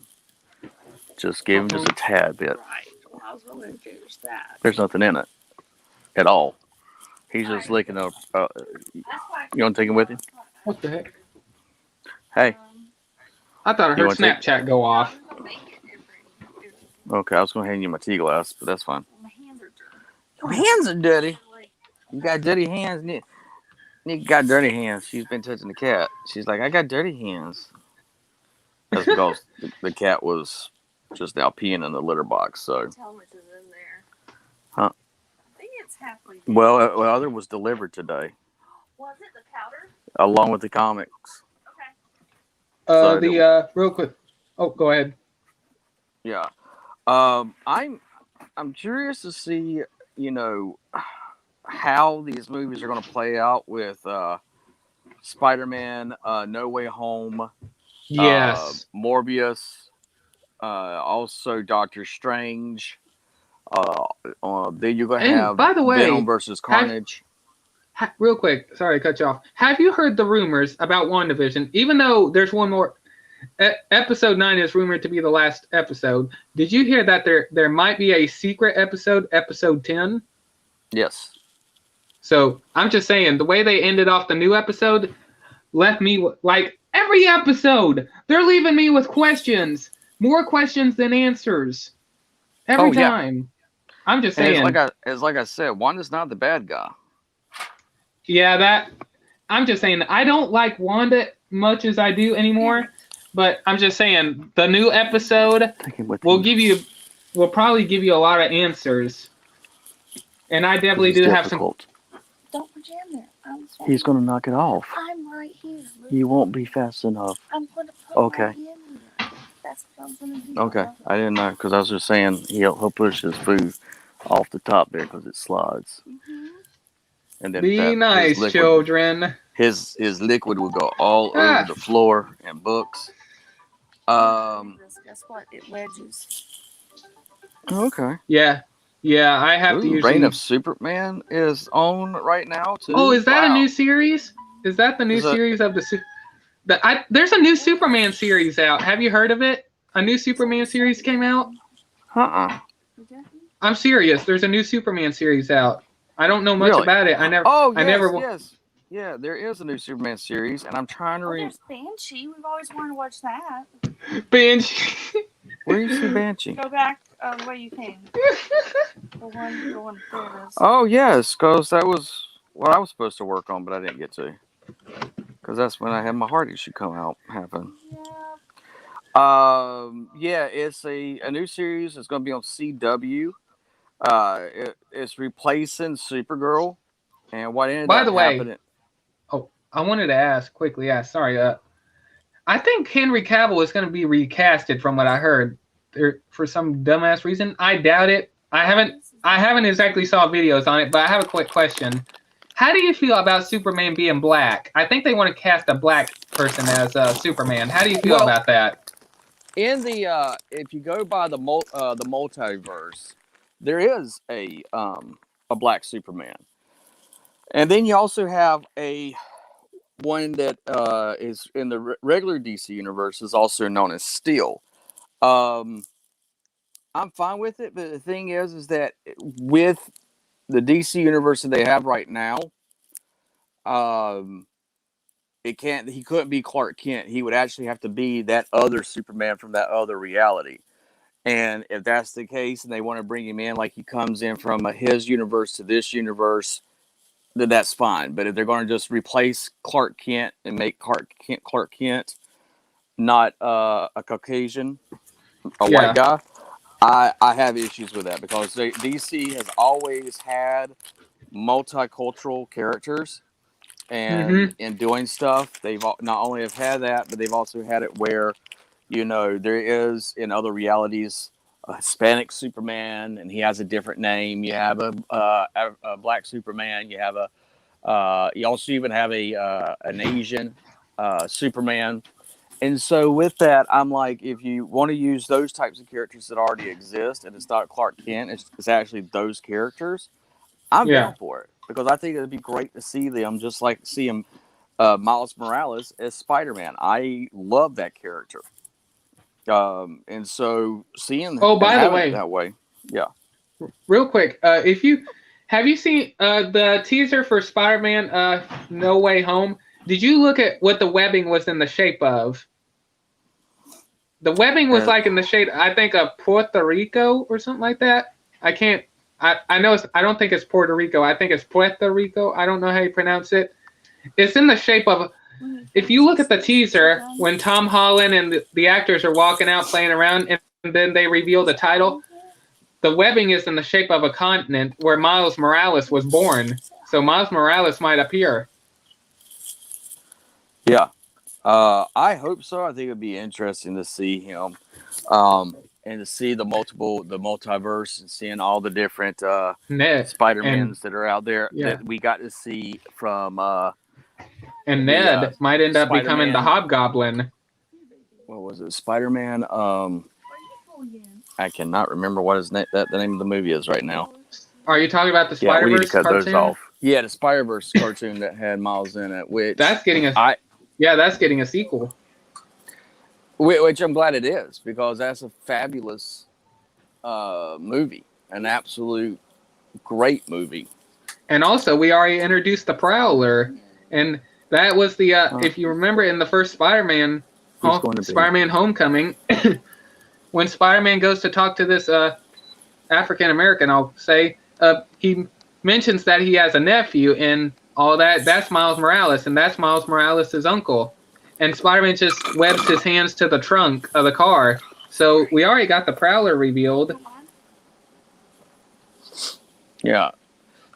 Just give him just a tad bit. Right. I was wondering if it was that. There's nothing in it at all. He's just licking a. You want to take him with you? What the heck? Hey. I thought I heard Snapchat go off. Okay, I was going to hand you my tea glass, but that's fine. Your hands are dirty. You got dirty hands, Nick. Nick got dirty hands. She's been touching the cat. She's like, I got dirty hands. That's because the cat was just now peeing in the litter box. So. Tell him it's in there. Huh? It's halfway. Well, other was delivered today. Was it the powder? Along with the comics. Okay. Real quick. Oh, go ahead. Yeah. I'm curious to see, how these movies are going to play out with Spider-Man, No Way Home. Yes. Morbius. Also Doctor Strange. Then you're going to have by the way, Venom versus Carnage. Real quick, sorry to cut you off. Have you heard the rumors about WandaVision? Even though there's one more, episode 9 is rumored to be the last episode. Did you hear that there might be a secret episode, episode 10? Yes. So I'm just saying, the way they ended off the new episode left me like every episode. They're leaving me with questions, more questions than answers, every time. I'm just saying. It's like I said, Wanda's not the bad guy. Yeah, I'm just saying, I don't like Wanda much as I do anymore, but I'm just saying the new episode will probably give you a lot of answers. And I definitely do have some. Don't put jam there. He's going to knock it off. I'm right here. You won't be fast enough. I'm going to put right in here. That's what I'm going to do. Okay, I didn't know, because I was just saying he'll push his food off the top there because it slides. Mm-hmm. And then be nice, children. His liquid will go all over the floor and books. Guess what? It wedges. Okay. Yeah, I have to use. Reign of Superman is on right now too. Oh, is that a new series? Is that the new series of there's a new Superman series out. Have you heard of it? A new Superman series came out? I'm serious. There's a new Superman series out. I don't know much about it. Yes. Yeah, there is a new Superman series, and I'm trying to There's Banshee. We've always wanted to watch that. Banshee. Where do you see Banshee? Go back the way you came. The one there it is. Oh, yes, because that was what I was supposed to work on, but I didn't get to. Because that's when I had my heart issue happen. Yeah. It's a new series. It's going to be on CW. It's replacing Supergirl. And what ended up happening... I wanted to ask quickly. Yeah, sorry. I think Henry Cavill is going to be recasted from what I heard for some dumbass reason. I doubt it. I haven't exactly saw videos on it, but I have a quick question. How do you feel about Superman being black? I think they want to cast a black person as Superman. How do you feel about that? In the if you go by the multiverse, there is a black Superman, and then you also have a one that is in the regular DC universe is also known as Steel. I'm fine with it, but the thing is that with the DC universe that they have right now, he couldn't be Clark Kent. He would actually have to be that other Superman from that other reality. And if that's the case, and they want to bring him in like he comes in from his universe to this universe, then that's fine. But if they're going to just replace Clark Kent and make Clark Kent not a Caucasian, white guy, I have issues with that, because DC has always had multicultural characters, and in doing stuff, they've not only have had that, but they've also had it where, there is in other realities a Hispanic Superman, and he has a different name. You have a black Superman. You have you also even have an Asian Superman. And so with that, I'm like, if you want to use those types of characters that already exist, and it's not Clark Kent, it's actually those characters, I'm down for it, because I think it'd be great to see them, just like seeing Miles Morales as Spider-Man. I love that character. And so seeing by the way, that way, real quick, have you seen the teaser for Spider-Man No Way Home? Did you look at what the webbing was in the shape of? The webbing was like in the shape, I think, of Puerto Rico or something like that. I don't think it's Puerto Rico. I think it's Puerto Rico. I don't know how you pronounce it. It's in the shape of, if you look at the teaser, when Tom Holland and the actors are walking out playing around, and then they reveal the title, the webbing is in the shape of a continent where Miles Morales was born. So Miles Morales might appear. Yeah. I hope so. I think it'd be interesting to see him. And to see the multiverse and seeing all the different Spider-Mans that are out there that we got to see from and Ned might end up becoming the Hobgoblin. What was it? Spider-Man? I cannot remember what the name of the movie is right now. Are you talking about the Spider-Verse we need to cut cartoon? Those off. Yeah, the Spider-Verse cartoon that had Miles in it, which that's getting a sequel. Which I'm glad it is, because that's a fabulous movie, an absolute great movie. And also, we already introduced the Prowler, and that was the if you remember in the first Spider-Man Homecoming, when Spider-Man goes to talk to this African American, I'll say, he mentions that he has a nephew and all that. That's Miles Morales, and that's Miles Morales' uncle. And Spider-Man just webs his hands to the trunk of the car. So we already got the Prowler revealed. Yeah.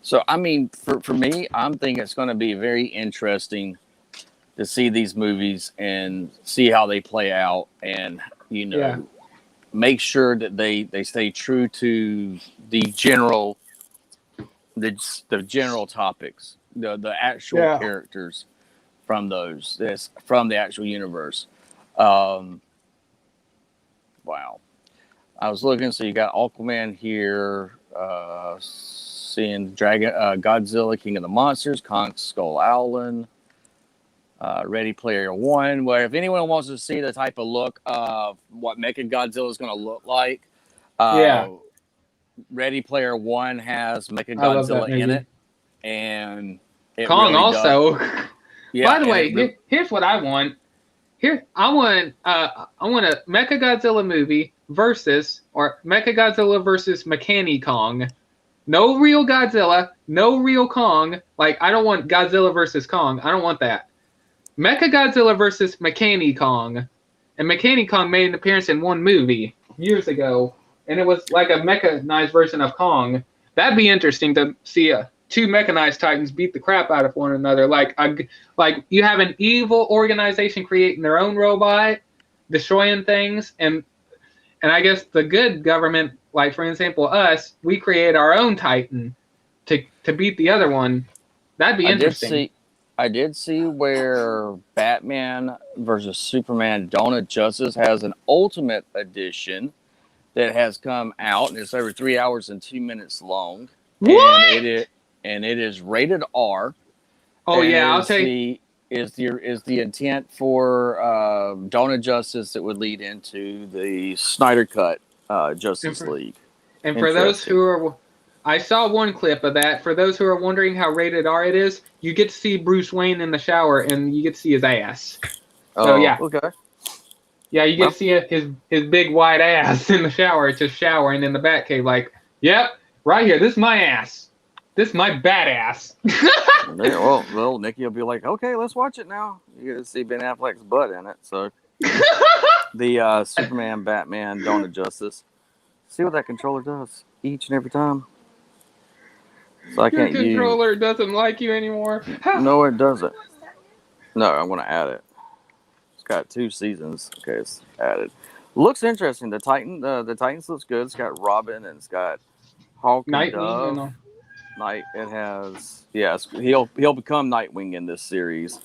So, I mean, for me, I'm thinking it's going to be very interesting to see these movies and see how they play out, and, make sure that they stay true to the general topics, the actual characters from from the actual universe. Wow. I was looking, so you got Aquaman here, seeing Godzilla, King of the Monsters, Kong Skull Island, Ready Player One, where if anyone wants to see the type of look of what Mechagodzilla is going to look like, Ready Player One has Mechagodzilla in it, and Kong really also. Yeah, by the way, here's what I want. I want a Mechagodzilla movie versus Mechagodzilla versus Mechani Kong. No real Godzilla, no real Kong. Like, I don't want Godzilla versus Kong. I don't want that. Mechagodzilla versus Mechani Kong. And Mechani Kong made an appearance in one movie years ago, and it was like a mechanized version of Kong. That'd be interesting to see two mechanized titans beat the crap out of one another. Like you have an evil organization creating their own robot, destroying things, and I guess the good government, like for example us, we create our own titan to beat the other one. That'd be interesting. I did see where Batman versus Superman Dawn of Justice has an Ultimate Edition that has come out, and it's over 3 hours and 2 minutes long. What? And it is rated R. Oh yeah, I'll tell you. Is the intent for Dawn of Justice that would lead into the Snyder Cut Justice League. And for those who are, I saw one clip of that. For those who are wondering how rated R it is, you get to see Bruce Wayne in the shower, and you get to see his ass. So yeah. Okay. Yeah, you get to see his big white ass in the shower, just showering in the Batcave. Like, yep, right here. This is my ass. This is my badass. well, Nikki will be like, okay, let's watch it now. You get to see Ben Affleck's butt in it. So the Superman, Batman, Dawn of Justice. See what that controller does each and every time. So I can't Your controller doesn't like you anymore. No, it doesn't. No, I'm going to add it. It's got 2 seasons. Okay, it's added. Looks interesting. The Titans looks good. It's got Robin and it's got Hawk and Dove. It has he'll become Nightwing in this series.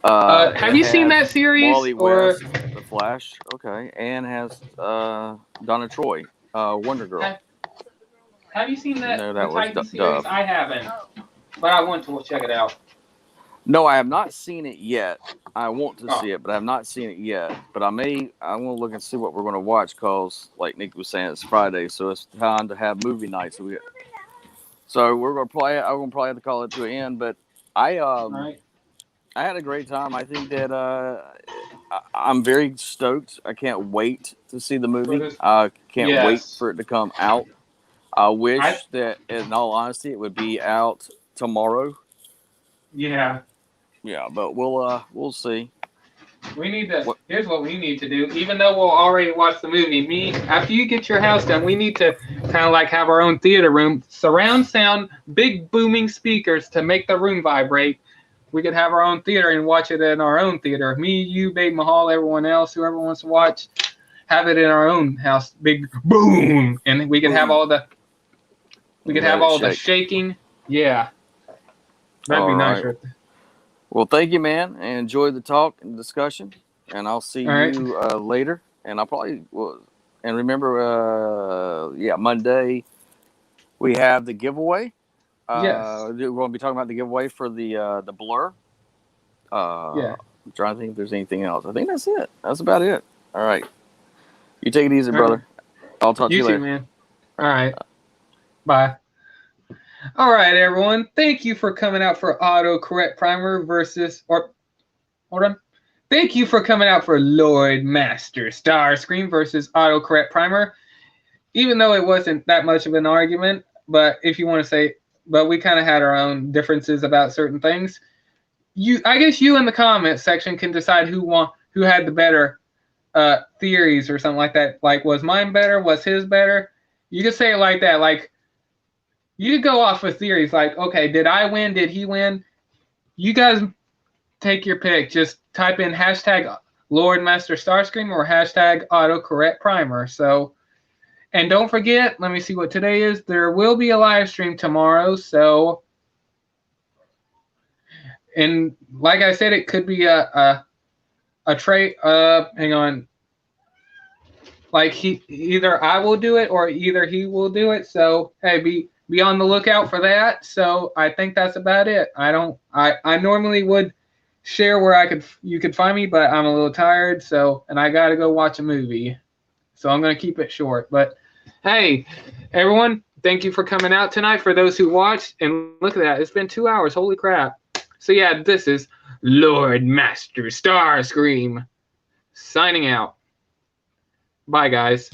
Have you seen that series? Wally West, The Flash, okay, and has Donna Troy, Wonder Girl. Have you seen that? No, that the was Titan series? I haven't, but I want to check it out. No, I have not seen it yet. I want to see it, but I have not seen it yet. But I'm going to look and see what we're going to watch because, like Nick was saying, it's Friday, so it's time to have movie nights. So we're going to play it. I'm going to probably have to call it to an end, but I had a great time. I think that I'm very stoked. I can't wait to see the movie. I can't wait for it to come out. I wish that, in all honesty, it would be out tomorrow. Yeah. Yeah, but we'll see. We need to. Here's what we need to do. Even though we'll already watch the movie, after you get your house done, we need to kind of like have our own theater room, surround sound, big booming speakers to make the room vibrate. We could have our own theater and watch it in our own theater. Me, you, Babe Mahal, everyone else, whoever wants to watch, have it in our own house. Big boom, and we could have all the. We could have all the shaking. Yeah, that'd be nice. Right. Well, thank you, man, and enjoy the talk and discussion. And I'll see you later. And I'll probably and remember, Monday we have the giveaway. Yes, we're going to be talking about the giveaway for the Blur. I'm trying to think if there's anything else. I think that's it. That's about it. All right, you take it easy, brother. I'll talk to you later, man. All right, bye. All right, everyone. Thank you for coming out for autocorrect primer Thank you for coming out for Lord Master Starscream versus autocorrect primer. Even though it wasn't that much of an argument, but if you want to say, but we kind of had our own differences about certain things. I guess you in the comments section can decide who had the better theories or something like that. Like, was mine better? Was his better? You could say it like that. Like, you could go off of theories like, okay, did I win? Did he win? You guys take your pick. Just type in hashtag Lord Master Starscream or hashtag autocorrect primer. So, and don't forget, let me see what today is. There will be a live stream tomorrow. So, and like I said, it could be a trade. Hang on. Like either I will do it or either he will do it. So, hey, be on the lookout for that. So I think that's about it. I normally would share where you could find me, but I'm a little tired. So, and I got to go watch a movie. So I'm going to keep it short. But hey, everyone, thank you for coming out tonight for those who watched. And look at that. It's been 2 hours. Holy crap. So yeah, this is Lord Master Starscream signing out. Bye, guys.